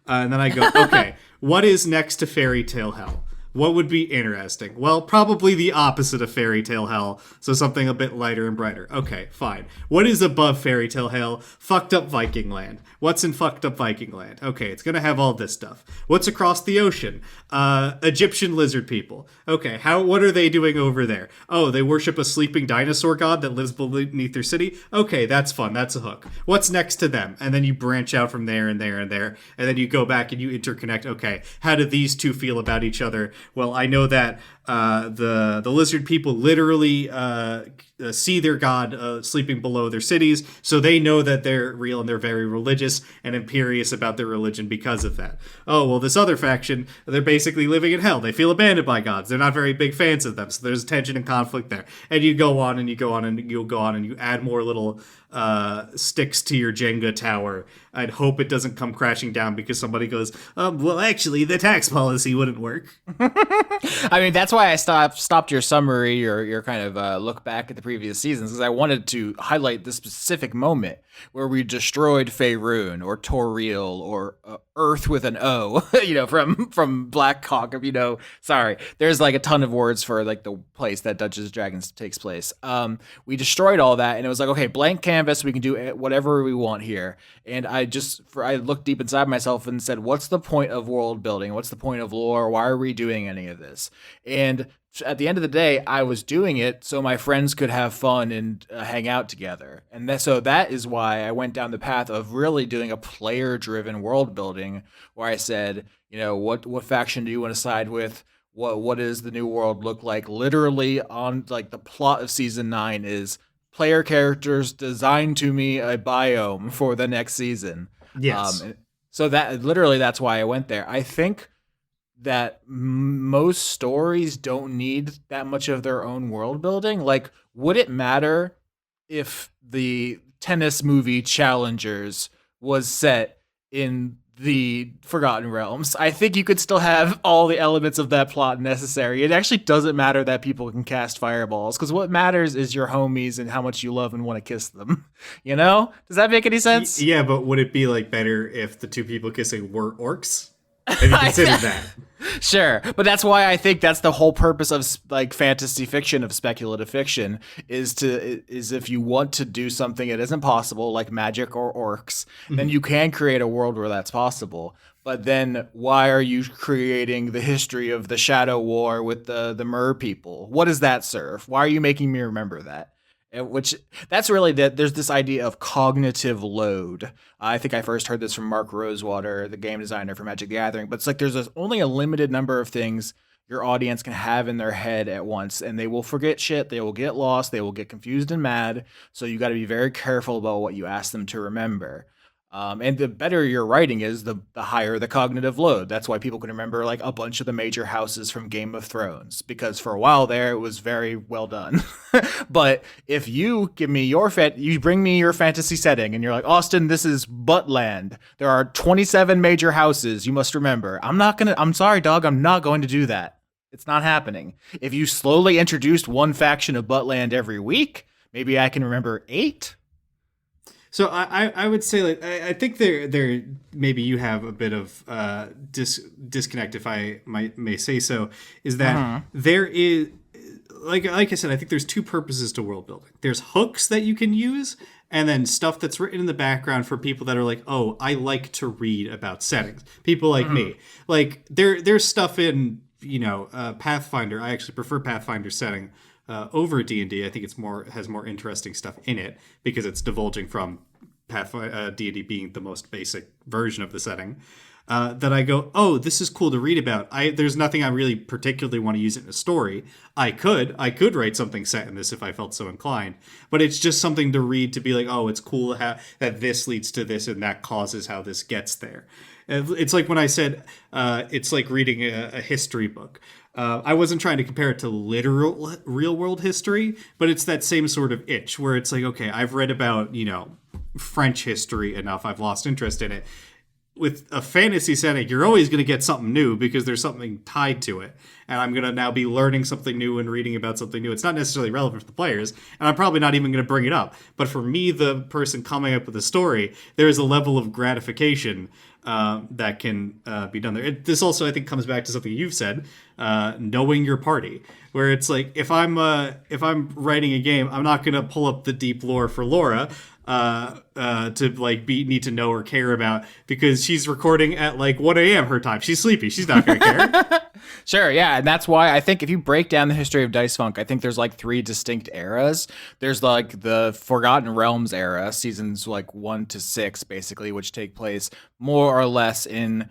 And then I go, okay, what is next to fairy tale hell? What would be interesting? Well, probably the opposite of fairy tale hell, so something a bit lighter and brighter. Okay, fine. What is above fairy tale hell? Fucked up Viking land. What's in fucked up Viking land? Okay, it's gonna have all this stuff. What's across the ocean? Egyptian lizard people. Okay, what are they doing over there? Oh, they worship a sleeping dinosaur god that lives beneath their city? Okay, that's fun. That's a hook. What's next to them? And then you branch out from there and there and there, and then you go back and you interconnect. Okay, how do these two feel about each other? Well, I know that the lizard people literally see their god sleeping below their cities, so they know that they're real and they're very religious and imperious about their religion because of that. Oh, well, this other faction, they're basically living in hell. They feel abandoned by gods. They're not very big fans of them, so there's tension and conflict there. And you go on and you go on and you'll go on and you add more little sticks to your Jenga tower. I'd hope it doesn't come crashing down because somebody goes, well, actually, the tax policy wouldn't work. I mean, that's why I stopped your summary or your kind of look back at the previous seasons, because I wanted to highlight the specific moment where we destroyed Faerun or Toril or Earth with an O, from Black Hawk. Sorry, there's like a ton of words for like the place that Dungeons and Dragons takes place. We destroyed all that, and it was like, okay, blank canvas. We can do whatever we want here. And I looked deep inside myself and said, what's the point of world building? What's the point of lore? Why are we doing any of this? And at the end of the day, I was doing it so my friends could have fun and hang out together. And so that is why I went down the path of really doing a player-driven world building, where I said, what faction do you want to side with? What does the new world look like? Literally on like the plot of season 9 is player characters design to me a biome for the next season. Yes. So that's why I went there. I think that most stories don't need that much of their own world building. Like, would it matter if the tennis movie Challengers was set in the Forgotten Realms? I think you could still have all the elements of that plot necessary. It actually doesn't matter that people can cast fireballs, because what matters is your homies and how much you love and want to kiss them. Does that make any sense? Yeah, but would it be like better if the two people kissing were orcs? Have you considered that? Sure, but that's why I think that's the whole purpose of like fantasy fiction, of speculative fiction, is if you want to do something that isn't possible, like magic or orcs, then you can create a world where that's possible. But then why are you creating the history of the Shadow War with the Mer people? What does that serve? Why are you making me remember that? Which that's really there's this idea of cognitive load. I think I first heard this from Mark Rosewater, the game designer for Magic the Gathering. But it's like there's only a limited number of things your audience can have in their head at once, and they will forget shit. They will get lost. They will get confused and mad. So you got to be very careful about what you ask them to remember. And the better your writing is, the higher the cognitive load. That's why people can remember like a bunch of the major houses from Game of Thrones, because for a while there it was very well done. But if you give me you bring me your fantasy setting and you're like, Austin, this is Buttland. There are 27 major houses. You must remember. I'm sorry, dog. I'm not going to do that. It's not happening. If you slowly introduced one faction of Buttland every week, maybe I can remember 8. So I would say, like, I think there maybe you have a bit of disconnect, if I may say so, is that there is, like I said, I think there's two purposes to world building. There's hooks that you can use, and then stuff that's written in the background for people that are like, oh, I like to read about settings. People like me. Like, there's stuff in, Pathfinder. I actually prefer Pathfinder setting over D&D. I think has more interesting stuff in it because it's divulging from D&D being the most basic version of the setting. That I go, oh, this is cool to read about. There's nothing I really particularly want to use it in a story. I could write something set in this if I felt so inclined, but it's just something to read, to be like, oh, it's cool that this leads to this and that causes how this gets there. It's like when I said it's like reading a history book. I wasn't trying to compare it to literal real world history, but it's that same sort of itch where it's like, okay, I've read about, French history enough. I've lost interest in it. with a fantasy setting, you're always going to get something new because there's something tied to it. And I'm going to now be learning something new and reading about something new. It's not necessarily relevant for the players, and I'm probably not even going to bring it up. But for me, the person coming up with a story, there is a level of gratification that can be done there. This also, I think, comes back to something you've said, knowing your party. Where it's like, if I'm writing a game, I'm not going to pull up the deep lore for Laura to like need to know or care about because she's recording at like 1 a.m. her time. She's sleepy. She's not going to care. Sure, yeah, and that's why I think if you break down the history of Dice Funk, I think there's like 3 distinct eras. There's like the Forgotten Realms era, seasons like 1 to 6, basically, which take place more or less in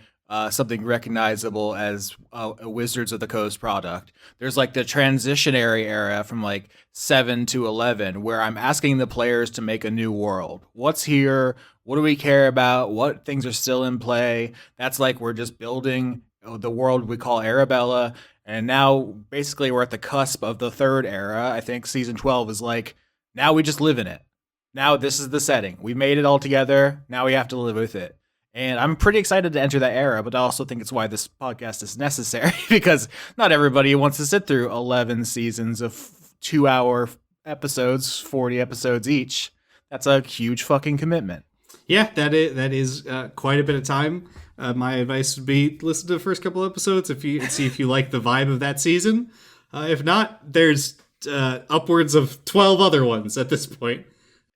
something recognizable as a Wizards of the Coast product. There's like the transitionary era from like 7 to 11, where I'm asking the players to make a new world. What's here? What do we care about? What things are still in play? That's like we're just building the world we call Arabella. And now basically we're at the cusp of the 3rd era. I think season 12 is like, now we just live in it. Now this is the setting. We made it all together. Now we have to live with it. And I'm pretty excited to enter that era, but I also think it's why this podcast is necessary because not everybody wants to sit through 11 seasons of 2-hour episodes, 40 episodes each. That's a huge fucking commitment. Yeah, that is quite a bit of time. My advice would be listen to the first couple episodes see if you like the vibe of that season. If not, there's upwards of 12 other ones at this point.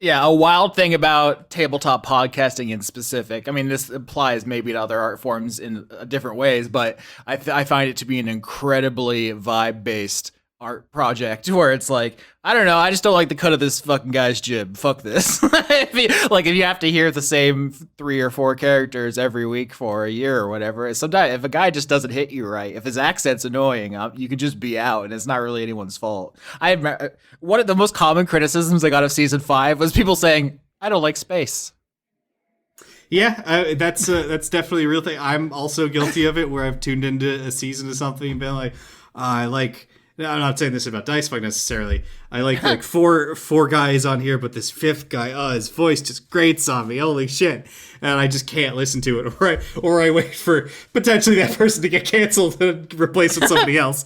Yeah, a wild thing about tabletop podcasting in specific. I mean, this applies maybe to other art forms in different ways, but I find it to be an incredibly vibe-based art project where it's like, I don't know, I just don't like the cut of this fucking guy's jib. Fuck this. If you have to hear the same 3 or 4 characters every week for a year or whatever, sometimes if a guy just doesn't hit you right, if his accent's annoying, you can just be out and it's not really anyone's fault. One of the most common criticisms I got of season 5 was people saying, I don't like space. Yeah, that's definitely a real thing. I'm also guilty of it where I've tuned into a season of something and been like, I like... No, I'm not saying this about Dice Funk necessarily. I like four guys on here, but this 5th guy, his voice just grates on me. Holy shit. And I just can't listen to it. Or I wait for potentially that person to get canceled and replaced with somebody else.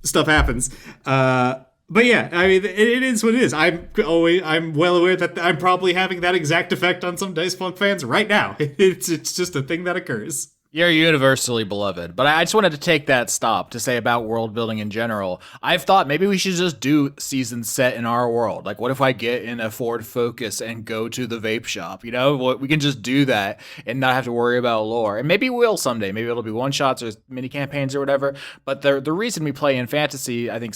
Stuff happens. But yeah, I mean, it is what it is. I'm well aware that I'm probably having that exact effect on some Dice Funk fans right now. It's just a thing that occurs. You're universally beloved, but I just wanted to take that stop to say about world building in general. I've thought maybe we should just do seasons set in our world. Like, what if I get in a Ford Focus and go to the vape shop? You know, we can just do that and not have to worry about lore. And maybe we'll someday. Maybe it'll be one shots or mini campaigns or whatever. But the reason we play in fantasy, I think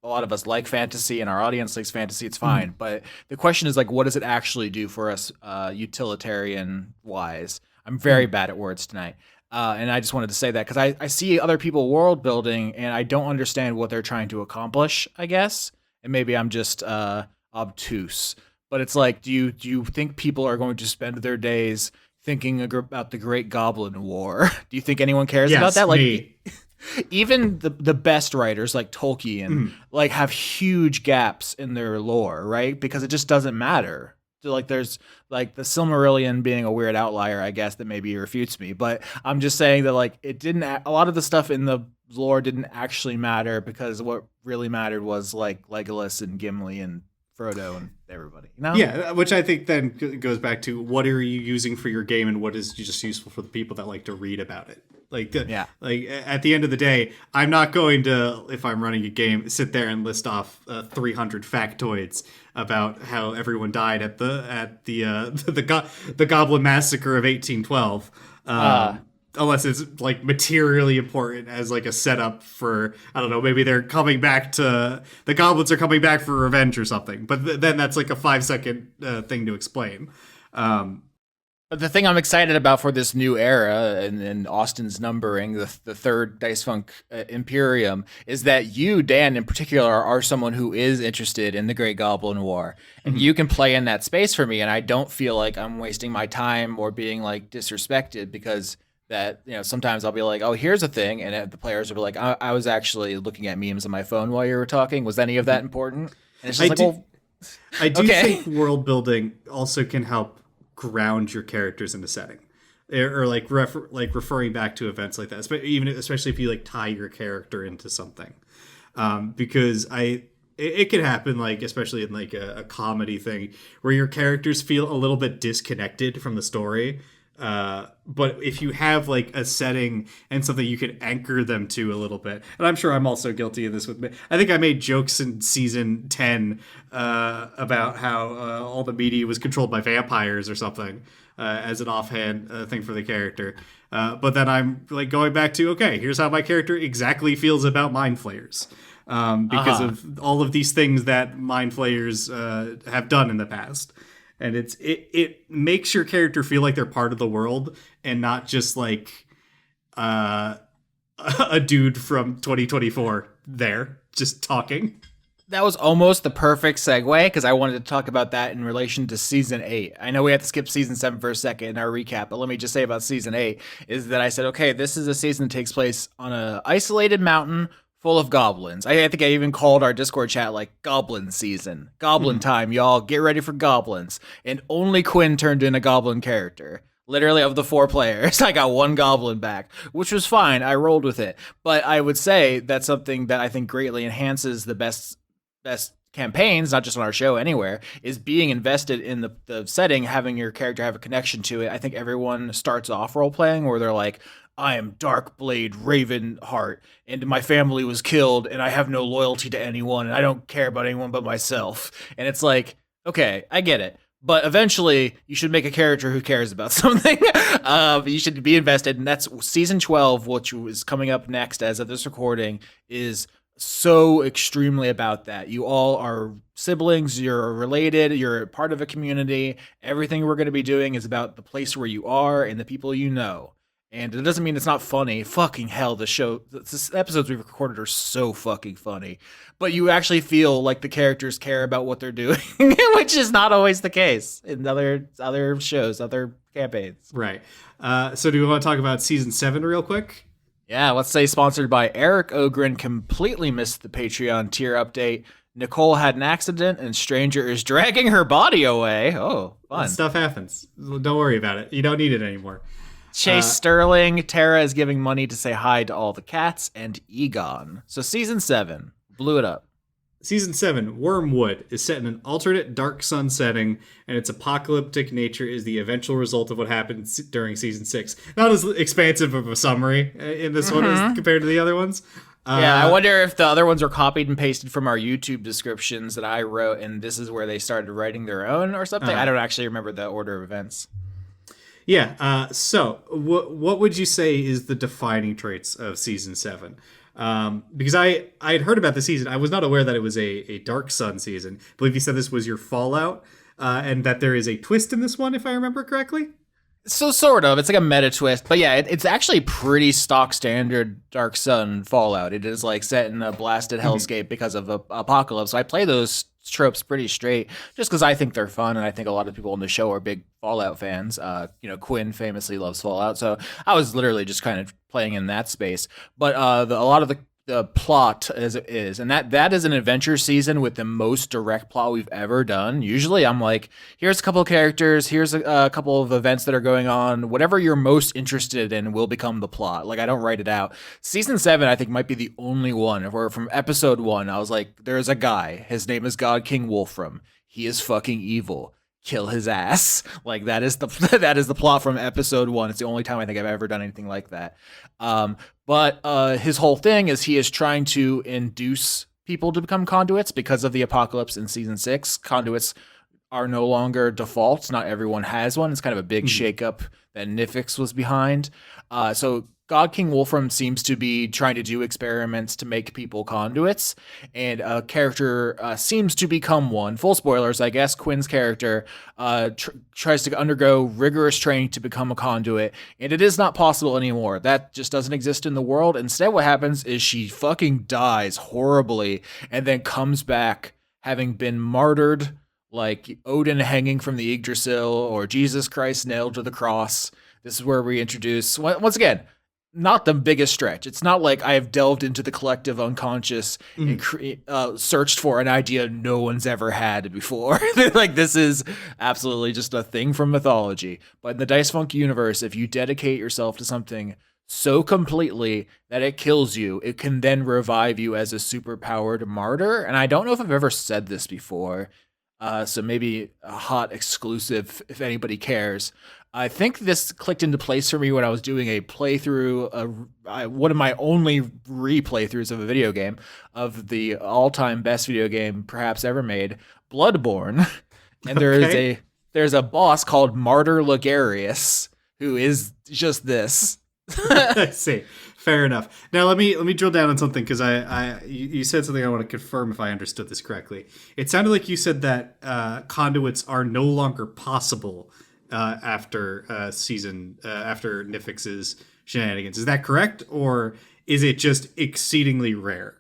a lot of us like fantasy and our audience likes fantasy. It's fine. But the question is like, what does it actually do for us, utilitarian wise? I'm very bad at words tonight. And I just wanted to say that because I see other people world building and I don't understand what they're trying to accomplish, I guess. And maybe I'm just obtuse. But it's like, do you think people are going to spend their days thinking about the Great Goblin War? Do you think anyone cares about that? Like, me. Even the best writers like Tolkien like have huge gaps in their lore, right? Because it just doesn't matter. Like there's like the Silmarillion being a weird outlier, I guess, that maybe refutes me. But I'm just saying that like it didn't. A lot of the stuff in the lore didn't actually matter because what really mattered was like Legolas and Gimli and Frodo and everybody. You know? Yeah, which I think then goes back to what are you using for your game and what is just useful for the people that like to read about it. Like at the end of the day, I'm not going to, if I'm running a game, sit there and list off 300 factoids about how everyone died at the Goblin Massacre of 1812, unless it's like materially important as like a setup for, I don't know, maybe they're coming back to the goblins are coming back for revenge or something. But then that's like a 5-second thing to explain. But the thing I'm excited about for this new era and Austin's numbering, the 3rd Dice Funk Imperium, is that you, Dan, in particular, are someone who is interested in the Great Goblin War. And you can play in that space for me, and I don't feel like I'm wasting my time or being like disrespected because that, you know, sometimes I'll be like, oh, here's a thing, and the players will be like, I was actually looking at memes on my phone while you were talking. Was any of that important? And it's just I do think world building also can help ground your characters in the setting. or like referring back to events like that, especially if you like tie your character into something, because it could happen, like especially in like a comedy thing where your characters feel a little bit disconnected from the story. But if you have like a setting and something you could anchor them to a little bit, and I'm sure I'm also guilty of this with me. I think I made jokes in season 10 about how all the media was controlled by vampires or something, as an offhand thing for the character. But then I'm like going back to, okay, here's how my character exactly feels about mind flayers. Because of all of these things that mind flayers have done in the past. And it makes your character feel like they're part of the world and not just like a dude from 2024 there just talking. That was almost the perfect segue because I wanted to talk about that in relation to season 8. I know we have to skip season 7 for a second in our recap, but let me just say about season 8 is that I said, okay, this is a season that takes place on an isolated mountain full of goblins. I think I even called our Discord chat like Goblin season. Goblin time, y'all. Get ready for goblins. And only Quinn turned in a goblin character. Literally, of the 4 players, I got 1 goblin back, which was fine. I rolled with it. But I would say that's something that I think greatly enhances the best campaigns, not just on our show, anywhere, is being invested in the setting, having your character have a connection to it. I think everyone starts off role playing where they're like, I am Darkblade Ravenheart, and my family was killed, and I have no loyalty to anyone, and I don't care about anyone but myself. And it's like, okay, I get it. But eventually, you should make a character who cares about something. You should be invested, and that's season 12, which is coming up next as of this recording, is so extremely about that. You all are siblings, you're related, you're part of a community. Everything we're going to be doing is about the place where you are and the people you know. And it doesn't mean it's not funny. Fucking hell, the episodes we've recorded are so fucking funny. But you actually feel like the characters care about what they're doing, which is not always the case in other shows, other campaigns. Right. So do we want to talk about season 7 real quick? Yeah, let's say sponsored by Eric Ogren. Completely missed the Patreon tier update. Nicole had an accident and stranger is dragging her body away. Oh, fun. That stuff happens. Don't worry about it. You don't need it anymore. Chase Sterling, Tara is giving money to say hi to all the cats, and Egon. So season 7, blew it up. Season 7, Wormwood, is set in an alternate Dark Sun setting, and its apocalyptic nature is the eventual result of what happened during season 6. Not as expansive of a summary in this one as compared to the other ones. Yeah, I wonder if the other ones were copied and pasted from our YouTube descriptions that I wrote, and this is where they started writing their own or something. I don't actually remember the order of events. Yeah. So, what would you say is the defining traits of season 7? Because I had heard about the season. I was not aware that it was a Dark Sun season. I believe you said this was your Fallout, and that there is a twist in this one, if I remember correctly. So sort of. It's like a meta twist. But yeah, it's actually pretty stock standard Dark Sun Fallout. It is like set in a blasted hellscape because of apocalypse. So I play those tropes pretty straight just because I think they're fun, and I think a lot of people on the show are big Fallout fans. Quinn famously loves Fallout, so I was literally just kind of playing in that space. But a lot of the plot as it is, and that is an adventure season with the most direct plot we've ever done. Usually I'm like, here's a couple of characters, here's a couple of events that are going on, whatever you're most interested in will become the plot. Like, I don't write it out. Season 7 I think might be the only one where from episode 1 I was like, there's a guy, his name is God King Wolfram, he is fucking evil, kill his ass. Like, that is the plot from episode 1. It's the only time I think I've ever done anything like that. But his whole thing is he is trying to induce people to become conduits because of the apocalypse in season 6. Conduits are no longer default. Not everyone has one. It's kind of a big shakeup that Nifix was behind. So God King Wolfram seems to be trying to do experiments to make people conduits, and a character seems to become one. Full spoilers, I guess. Quinn's character tries to undergo rigorous training to become a conduit, and it is not possible anymore. That just doesn't exist in the world. Instead, what happens is she fucking dies horribly, and then comes back having been martyred, like Odin hanging from the Yggdrasil, or Jesus Christ nailed to the cross. This is where we introduce, once again, not the biggest stretch. It's not like I have delved into the collective unconscious and searched for an idea no one's ever had before. Like, this is absolutely just a thing from mythology. But in the Dice Funk universe, if you dedicate yourself to something so completely that it kills you, it can then revive you as a superpowered martyr. And I don't know if I've ever said this before, so maybe a hot exclusive if anybody cares. I think this clicked into place for me when I was doing a playthrough, one of my only replaythroughs of a video game, of the all-time best video game perhaps ever made, Bloodborne. And there's a boss called Martyr Ligarius, who is just this. I see. Fair enough. Now let me drill down on something, because you said something I want to confirm if I understood this correctly. It sounded like you said that conduits are no longer possible after after Nifix's shenanigans. Is that correct, or is it just exceedingly rare?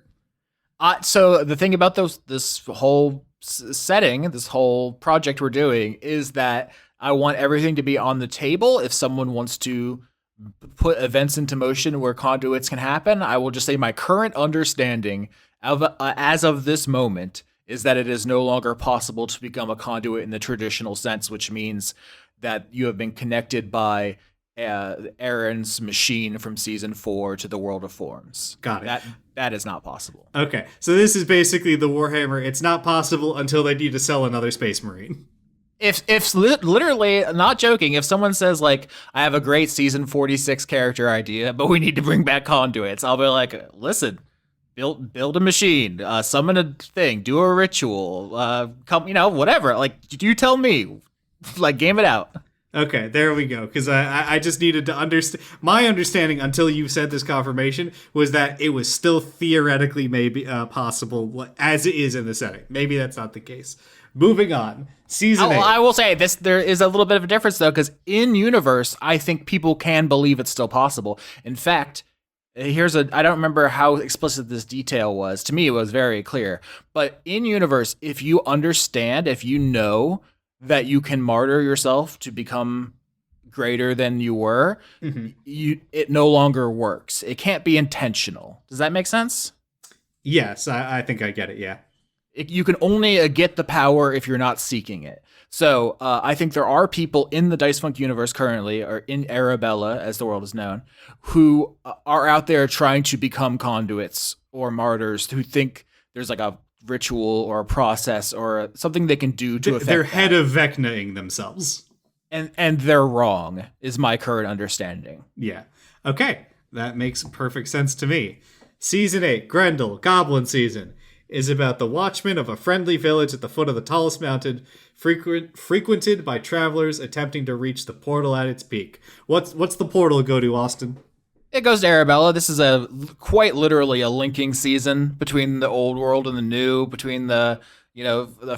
So the thing about this whole setting, this whole project we're doing, is that I want everything to be on the table. If someone wants to put events into motion where conduits can happen, I will just say my current understanding of as of this moment is that it is no longer possible to become a conduit in the traditional sense, which means that you have been connected by Aaron's machine from season 4 to the world of forms. Got it. That is not possible. Okay, so this is basically the Warhammer. It's not possible until they need to sell another Space Marine. If literally, not joking, if someone says, like, I have a great season 46 character idea, but we need to bring back conduits, I'll be like, listen, build a machine, summon a thing, do a ritual, whatever. Like, you tell me, like, game it out. Okay, there we go. Because I just needed to understand. My understanding until you said this confirmation was that it was still theoretically maybe possible as it is in the setting. Maybe that's not the case. Moving on. Season 8. I will say this: there is a little bit of a difference though, because in universe, I think people can believe it's still possible. In fact, I don't remember how explicit this detail was. To me, it was very clear. But in universe, if you know that you can martyr yourself to become greater than you were, it no longer works. It can't be intentional. Does that make sense? Yes, I think I get it, yeah. You can only get the power if you're not seeking it. So I think there are people in the Dice Funk universe currently, or in Arabella, as the world is known, who are out there trying to become conduits or martyrs, who think there's like a ritual or a process or something they can do to affect they're head of Vecna-ing themselves. And they're wrong, is my current understanding. Yeah. Okay. That makes perfect sense to me. Season 8, Grendel, Goblin Season, is about the watchman of a friendly village at the foot of the tallest mountain, frequented by travelers attempting to reach the portal at its peak. What's the portal go to, Austin? It goes to Arabella. This is quite literally a linking season between the old world and the new, between the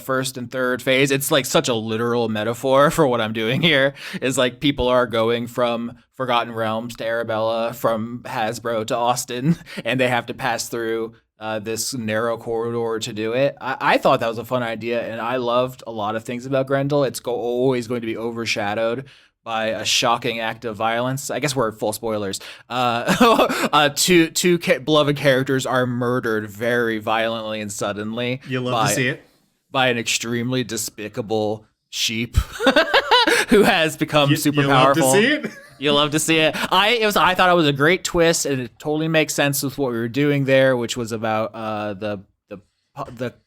first and third phase. It's like such a literal metaphor for what I'm doing here. Is like people are going from Forgotten Realms to Arabella, from Hasbro to Austin, and they have to pass through this narrow corridor to do it. I thought that was a fun idea, and I loved a lot of things about Grendel. It's always going to be overshadowed by a shocking act of violence. I guess we're full spoilers. Two beloved characters are murdered very violently and suddenly. You love to see it. By an extremely despicable sheep who has become super powerful. You love to see it? You love to see it. I thought it was a great twist, and it totally makes sense with what we were doing there, which was about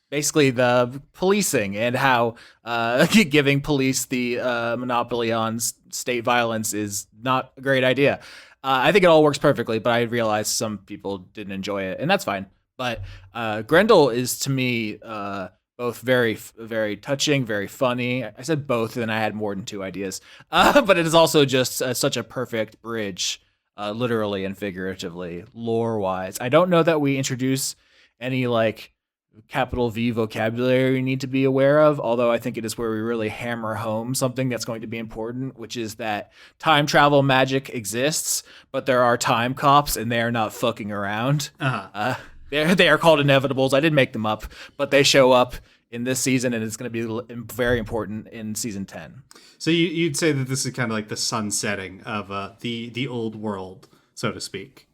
basically the policing and how giving police the monopoly on state violence is not a great idea. I think it all works perfectly, but I realized some people didn't enjoy it, and that's fine. But Grendel is, to me, both very, very touching, very funny. I said both, and I had more than two ideas. But it is also just such a perfect bridge, literally and figuratively, lore-wise. I don't know that we introduce any, like, capital V vocabulary you need to be aware of, although I think it is where we really hammer home something that's going to be important, which is that time travel magic exists, but there are time cops, and they are not fucking around. They are called inevitables. I didn't make them up, but they show up in this season, and it's going to be very important in season 10. So you'd say that this is kind of like the sunsetting of the old world so to speak.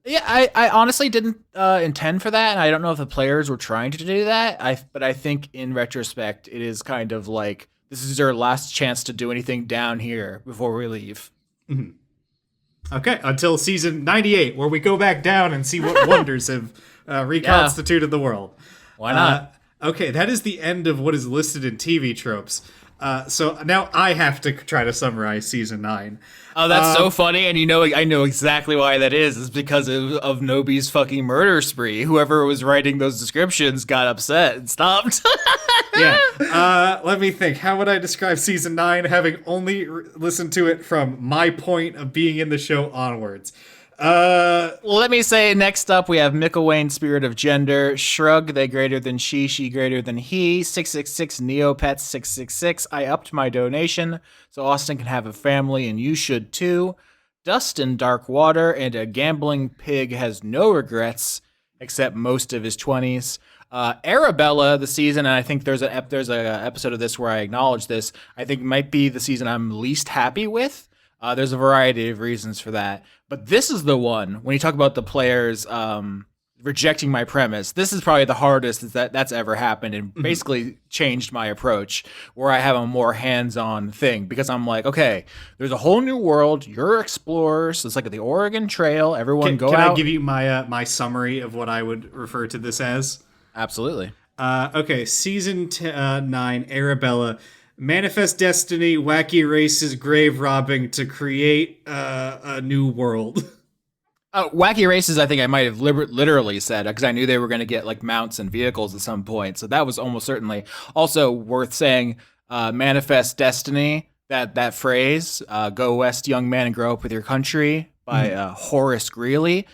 Yeah, I honestly didn't intend for that, and I don't know if the players were trying to do that. But I think in retrospect, it is kind of like this is their last chance to do anything down here before we leave. Okay, until season 98, where we go back down and see what wonders have reconstituted the world. Why not? Okay, that is the end of what is listed in TV tropes. So now I have to try to summarize season 9. Oh, that's so funny, and I know exactly why that is. It's because of Nobi's fucking murder spree. Whoever was writing those descriptions got upset and stopped. Yeah. Let me think. How would I describe season 9, having only listened to it from my point of being in the show onwards? Well, let me say, next up we have Mickelwain, Spirit of Gender, Shrug, they greater than she greater than he, 666, Neopets 666, I upped my donation, so Austin can have a family and you should too, Dustin, Dark Water, and a gambling pig has no regrets, except most of his 20s. Arabella, the season, and I think there's a episode of this where I acknowledge this, I think might be the season I'm least happy with. There's a variety of reasons for that. But this is the one, when you talk about the players rejecting my premise, this is probably the hardest that's ever happened and basically changed my approach, where I have a more hands-on thing. Because I'm like, okay, there's a whole new world, you're explorers, it's like the Oregon Trail, everyone go out. Can I give you my summary of what I would refer to this as? Absolutely. Okay, season 9, Arabella. Manifest destiny, wacky races, grave robbing to create a new world. Wacky races, I think I might have literally said, because I knew they were going to get like mounts and vehicles at some point. So that was almost certainly also worth saying. Manifest destiny, that phrase, go west, young man, and grow up with your country, by Horace Greeley.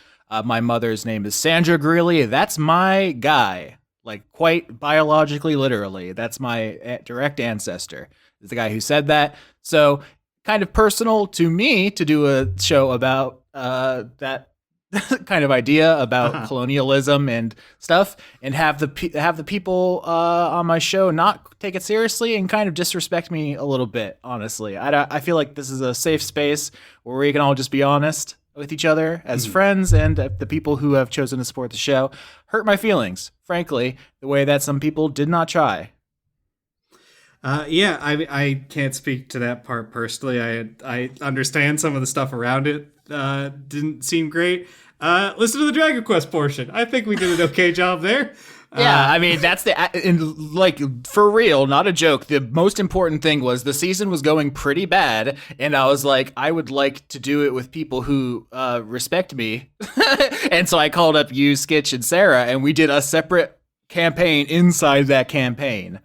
My mother's name is Sandra Greeley. That's my guy. Like, quite biologically, literally. That's my direct ancestor, is the guy who said that. So, kind of personal to me to do a show about that kind of idea about colonialism and stuff, and have the people on my show not take it seriously and kind of disrespect me a little bit, honestly. I feel like this is a safe space where we can all just be honest with each other as friends, and the people who have chosen to support the show hurt my feelings, frankly, the way that some people did not try. Yeah, I can't speak to that part personally. I understand some of the stuff around it didn't seem great. Listen to the Dragon Quest portion. I think we did an okay job there. Yeah, I mean, that's like, for real, not a joke. The most important thing was the season was going pretty bad, and I was like, I would like to do it with people who respect me. And so I called up you, Skitch, and Sarah, and we did a separate campaign inside that campaign.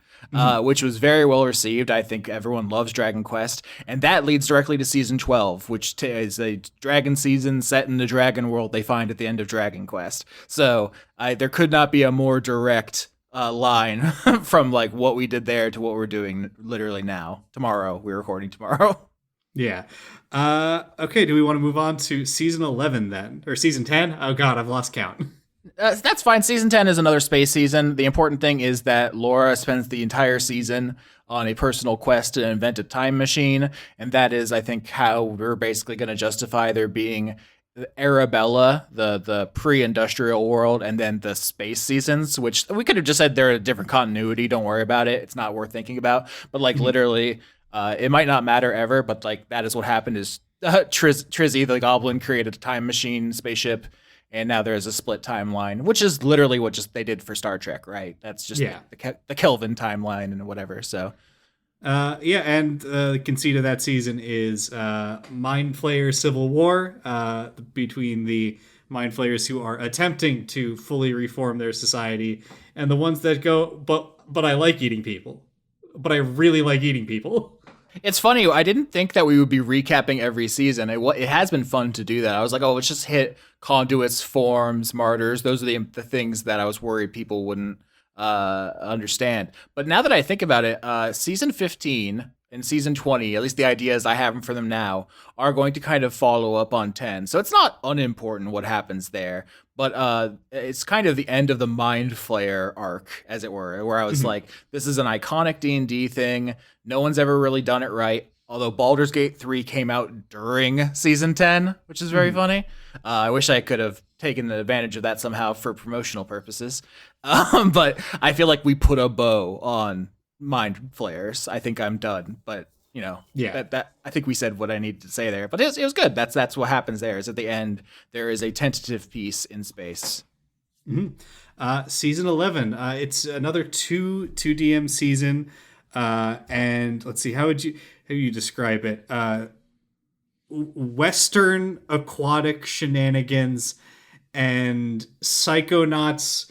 Which was very well received. I think everyone loves Dragon Quest. And that leads directly to Season 12, which is a dragon season set in the dragon world they find at the end of Dragon Quest. So there could not be a more direct line from like what we did there to what we're doing literally now. Tomorrow. We're recording tomorrow. Yeah. Okay, do we want to move on to Season 11 then? Or Season 10? Oh god, I've lost count. That's fine. Season 10 is another space season. The important thing is that Laura spends the entire season on a personal quest to invent a time machine. And that is, I think, how we're basically going to justify there being Arabella, the pre-industrial world, and then the space seasons, which we could have just said they're a different continuity. Don't worry about it. It's not worth thinking about. But like literally, it might not matter ever, but like that is what happened is Trizzy, the goblin, created a time machine spaceship. And now there's a split timeline, which is literally what they did for Star Trek, right? That's just the Kelvin timeline and whatever. So, and the conceit of that season is Mind Flayer Civil War between the Mind Flayers who are attempting to fully reform their society and the ones that go, but I like eating people. But I really like eating people. It's funny. I didn't think that we would be recapping every season. It has been fun to do that. I was like, oh, let's just hit conduits, forms, martyrs. Those are the things that I was worried people wouldn't understand. But now that I think about it, season 15 and season 20, at least the ideas I have for them now, are going to kind of follow up on 10. So it's not unimportant what happens there. But it's kind of the end of the Mind Flayer arc, as it were, where I was like, this is an iconic D&D thing. No one's ever really done it right. Although Baldur's Gate 3 came out during season 10, which is very funny. I wish I could have taken advantage of that somehow for promotional purposes. But I feel like we put a bow on Mind Flayers. I think I'm done. But, Yeah. that I think we said what I needed to say there. But it was good. That's what happens there, is at the end, there is a tentative piece in space. Season 11. It's another two DM season. And let's see, how do you describe it? Western aquatic shenanigans and psychonauts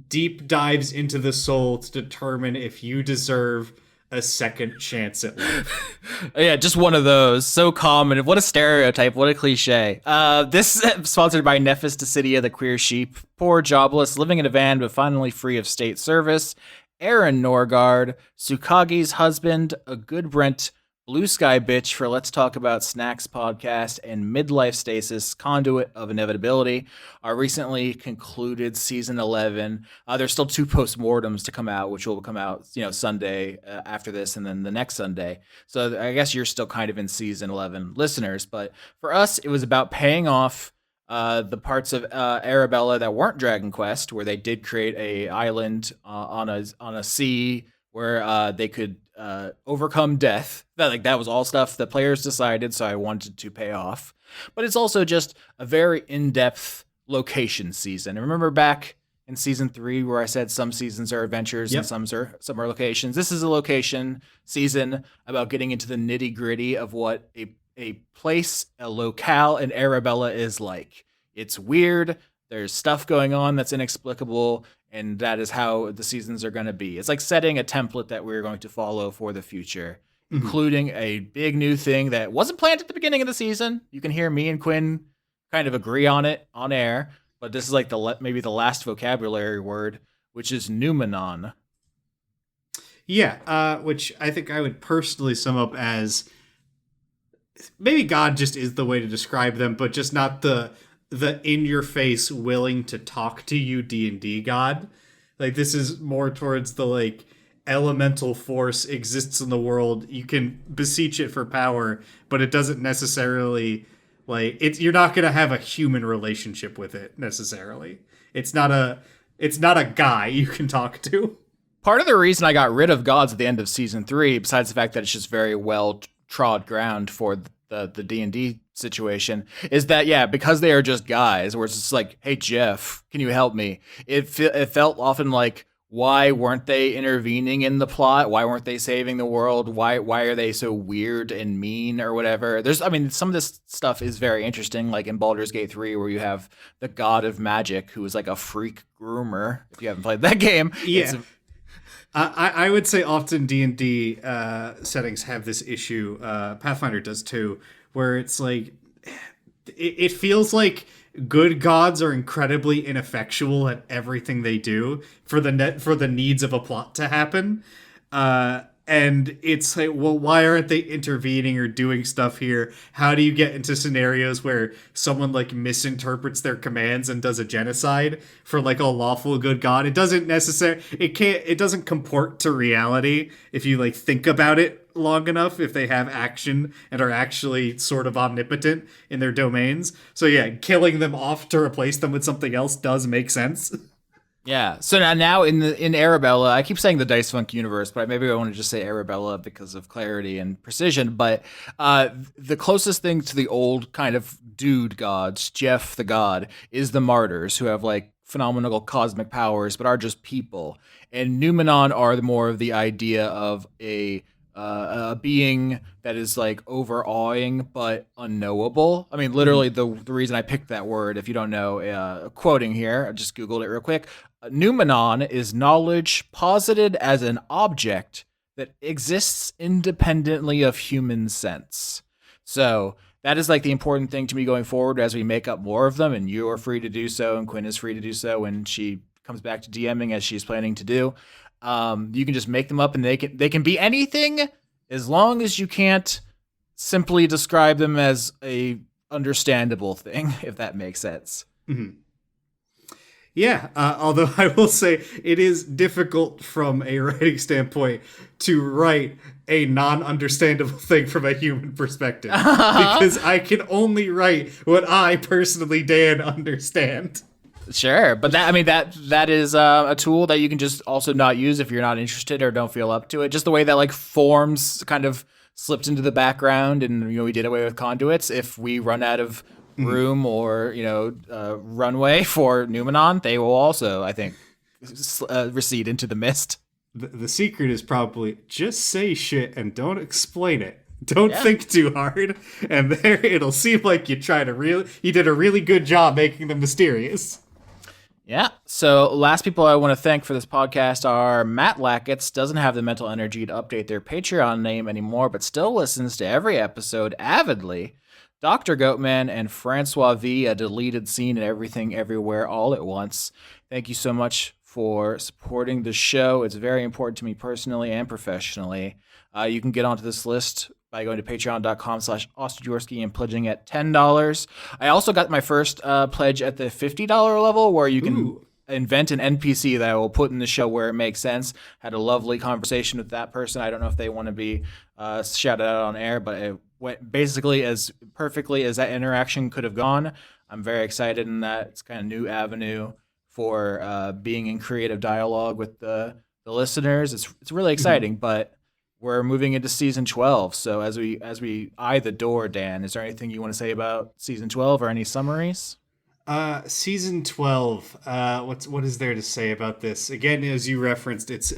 deep dives into the soul to determine if you deserve a second chance at life. Yeah, just one of those. So common. What a stereotype. What a cliche. This is sponsored by Nephis Decidia, the queer sheep. Poor, jobless, living in a van, but finally free of state service. Aaron Norgard, Tsukagi's husband, a good Brent, Blue Sky Bitch for Let's Talk About Snacks podcast, and Midlife Stasis, Conduit of Inevitability, our recently concluded season 11. There's still 2 postmortems to come out, which will come out, Sunday after this, and then the next Sunday. So I guess you're still kind of in season 11, listeners. But for us, it was about paying off the parts of Arabella that weren't Dragon Quest, where they did create a island on a sea where they could overcome death. That was all stuff the players decided, so I wanted to pay off. But it's also just a very in-depth location season. And remember back in season 3 where I said some seasons are adventures and some are locations? This is a location season about getting into the nitty-gritty of what a place, a locale in Arabella is like. It's weird. There's stuff going on that's inexplicable, and that is how the seasons are going to be. It's like setting a template that we're going to follow for the future, including a big new thing that wasn't planned at the beginning of the season. You can hear me and Quinn kind of agree on it on air, but this is like maybe the last vocabulary word, which is noumenon. Yeah, which I think I would personally sum up as maybe God just is the way to describe them, but just not the in your face willing to talk to you D&D God. Like, this is more towards the elemental force exists in the world. You can beseech it for power, but it doesn't necessarily you're not going to have a human relationship with it necessarily. It's not a guy you can talk to. Part of the reason I got rid of gods at the end of season 3, besides the fact that it's just very well trod ground for the D&D situation, is that because they are just guys, where it's just like, hey Jeff, can you help me? It felt often like, why weren't they intervening in the plot? Why weren't they saving the world? Why are they so weird and mean or whatever? Some of this stuff is very interesting, like in Baldur's Gate 3, where you have the god of magic who is like a freak groomer. If you haven't played that game, I would say often D&D settings have this issue. Pathfinder does too, where it's like it feels like good gods are incredibly ineffectual at everything they do for the needs of a plot to happen. And it's like, well, why aren't they intervening or doing stuff here? How do you get into scenarios where someone misinterprets their commands and does a genocide for a lawful good god? It doesn't comport to reality if you think about it long enough, if they have action and are actually sort of omnipotent in their domains. So yeah, killing them off to replace them with something else does make sense. Yeah. So now in Arabella, I keep saying the Dice Funk universe, but maybe I want to just say Arabella because of clarity and precision. But the closest thing to the old kind of dude gods, Jeff the God, is the martyrs, who have phenomenal cosmic powers, but are just people. And Numenon are more of the idea of a being that is overawing but unknowable. I mean, literally the reason I picked that word, if you don't know, quoting here, I just Googled it real quick. Noumenon is knowledge posited as an object that exists independently of human sense. So that is the important thing to me going forward as we make up more of them, and you are free to do so, and Quinn is free to do so when she comes back to DMing, as she's planning to do. You can just make them up, and they can be anything as long as you can't simply describe them as a understandable thing, if that makes sense. Mm-hmm. Yeah, although I will say it is difficult from a writing standpoint to write a non-understandable thing from a human perspective because I can only write what I personally, Dan, understand. Sure, but that is a tool that you can just also not use if you're not interested or don't feel up to it. Just the way that like forms kind of slipped into the background, and we did away with conduits. If we run out of room or runway for Numenon, they will also, I think, recede into the mist. The secret is probably just say shit and don't explain it. Don't Yeah. think too hard, and there it'll seem like you did a really good job making them mysterious. Yeah. So, last people I want to thank for this podcast are Matt Lackitz, doesn't have the mental energy to update their Patreon name anymore, but still listens to every episode avidly. Dr. Goatman and Francois V, a deleted scene and everything everywhere all at once. Thank you so much for supporting the show. It's very important to me personally and professionally. You can get onto this list by going to patreon.com/Ostjaworski and pledging at $10. I also got my first pledge at the $50 level where you can invent an NPC that I will put in the show where it makes sense. Had a lovely conversation with that person. I don't know if they want to be shouted out on air, but it went basically as perfectly as that interaction could have gone. I'm very excited in that it's kind of new avenue for being in creative dialogue with the listeners. It's really exciting, but we're moving into season 12. So as we eye the door, Dan, is there anything you want to say about season 12 or any summaries? Season 12. What is there to say about this? Again, as you referenced, it's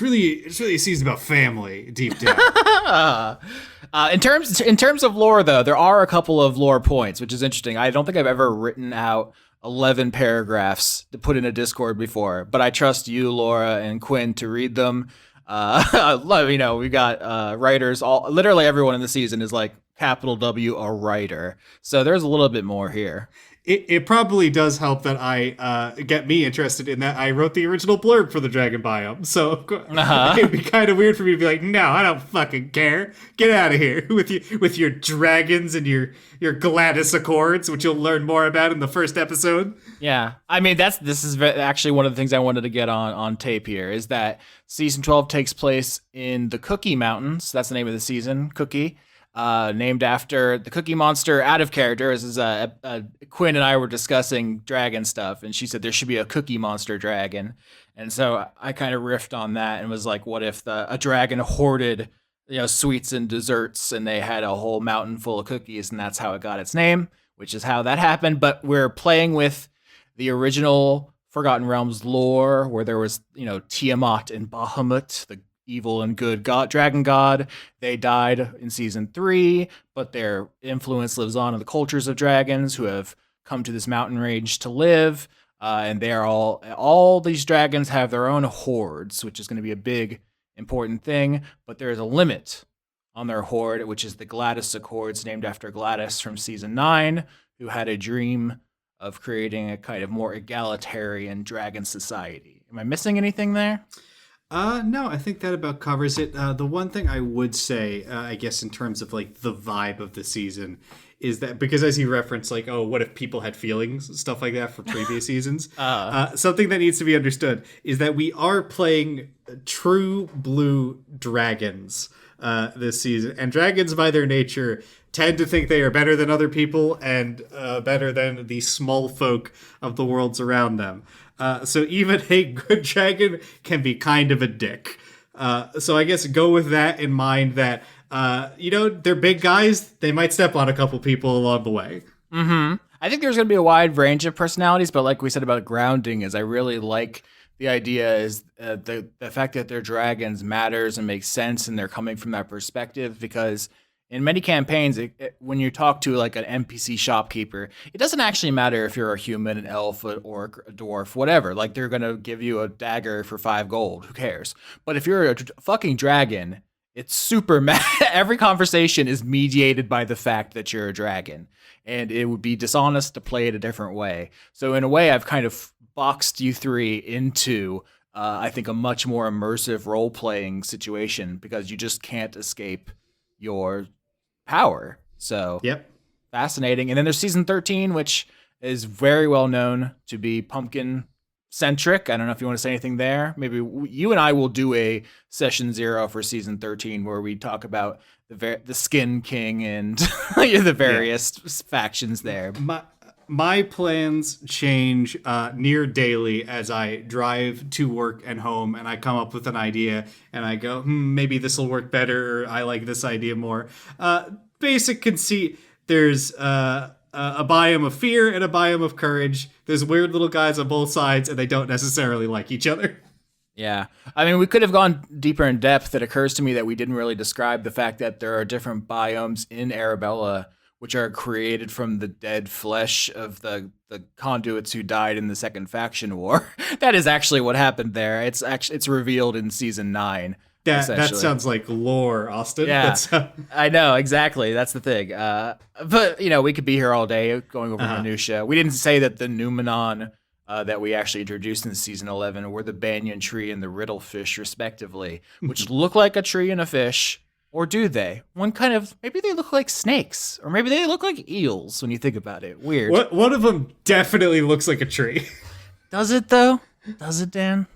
really a season about family deep down. In terms of lore, though, there are a couple of lore points, which is interesting. I don't think I've ever written out 11 paragraphs to put in a Discord before, but I trust you, Laura, and Quinn to read them. We got writers. Literally everyone in the season is like capital W, a writer. So there's a little bit more here. It probably does help that I get me interested in that. I wrote the original blurb for the dragon biome, so it'd be kind of weird for me to be like, no, I don't fucking care. Get out of here with your dragons and your Gladys Accords, which you'll learn more about in the first episode. Yeah, I mean this is actually one of the things I wanted to get on tape here is that season 12 takes place in the Cookie Mountains. That's the name of the season, Cookie. Named after the Cookie Monster out of character. This is Quinn and I were discussing dragon stuff, and she said there should be a Cookie Monster dragon. And so I kind of riffed on that and was like, what if a dragon hoarded sweets and desserts, and they had a whole mountain full of cookies, and that's how it got its name, which is how that happened. But we're playing with the original Forgotten Realms lore, where there was Tiamat and Bahamut, the evil and good dragon god. They died in season 3, but their influence lives on in the cultures of dragons who have come to this mountain range to live. And they are all these dragons have their own hordes, which is going to be a big important thing. But there is a limit on their horde, which is the Gladys Accords, named after Gladys from season 9, who had a dream of creating a kind of more egalitarian dragon society. Am I missing anything there? No, I think that about covers it. The one thing I would say, I guess, in terms of like the vibe of the season, is that because as you referenced, like, oh, what if people had feelings, stuff like that for previous seasons? Something that needs to be understood is that we are playing true blue dragons this season, and dragons by their nature tend to think they are better than other people and better than the small folk of the worlds around them. So even a good dragon can be kind of a dick. So I guess go with that in mind that, they're big guys. They might step on a couple people along the way. Mm-hmm. I think there's going to be a wide range of personalities, but like we said about grounding is I really like the idea is the fact that they're dragons matters and makes sense, and they're coming from that perspective because in many campaigns, when you talk to like an NPC shopkeeper, it doesn't actually matter if you're a human, an elf, an orc, a dwarf, whatever. Like they're gonna give you a dagger for 5 gold. Who cares? But if you're a fucking dragon, it's super mad. Every conversation is mediated by the fact that you're a dragon, and it would be dishonest to play it a different way. So in a way, I've kind of boxed you three into, I think, a much more immersive role-playing situation because you just can't escape your power. So Yep. fascinating. And then there's season 13, which is very well known to be pumpkin centric. I don't know if you want to say anything there. Maybe you and I will do a session 0 for season 13 where we talk about the Skin King and the various factions there. My plans change near daily as I drive to work and home, and I come up with an idea, and I go, maybe this will work better, or I like this idea more. Basic conceit, there's a biome of fear and a biome of courage. There's weird little guys on both sides, and they don't necessarily like each other. Yeah. I mean, we could have gone deeper in depth. It occurs to me that we didn't really describe the fact that there are different biomes in Arabella which are created from the dead flesh of the conduits who died in the Second Faction War. That is actually what happened there. It's revealed in season 9. That sounds like lore, Austin. Yeah, I know, exactly. That's the thing. But, we could be here all day going over minutia. We didn't say that the Numenon that we actually introduced in season 11 were the banyan tree and the riddle fish, respectively, which look like a tree and a fish. Or do they? Maybe they look like snakes, or maybe they look like eels when you think about it. Weird. One of them definitely looks like a tree. Does it though? Does it, Dan?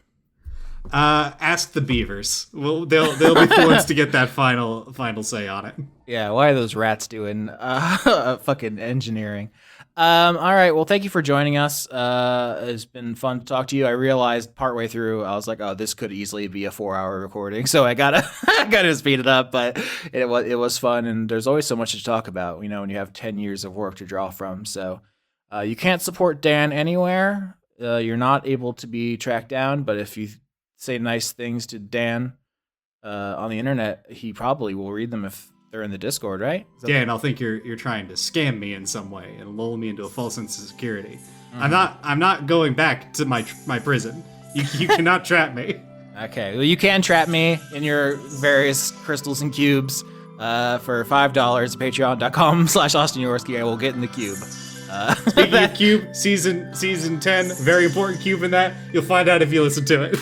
Ask the beavers. Well, they'll be the ones to get that final say on it. Yeah, why are those rats doing fucking engineering? All right, well, thank you for joining us. It's been fun to talk to you. I realized partway through, I was like, oh, this could easily be a 4-hour recording, so I gotta speed it up, but it was fun, and there's always so much to talk about, when you have 10 years of work to draw from, so you can't support Dan anywhere. You're not able to be tracked down, but if you say nice things to Dan on the internet, he probably will read them if they're in the Discord, right? Yeah, and I'll think you're trying to scam me in some way and lull me into a false sense of security. I'm not going back to my prison. You cannot trap me. Okay, well, you can trap me in your various crystals and cubes for $5 at patreon.com/Austin Yorsky. I will get in the cube. Speaking of cube, season 10, very important cube in that. You'll find out if you listen to it.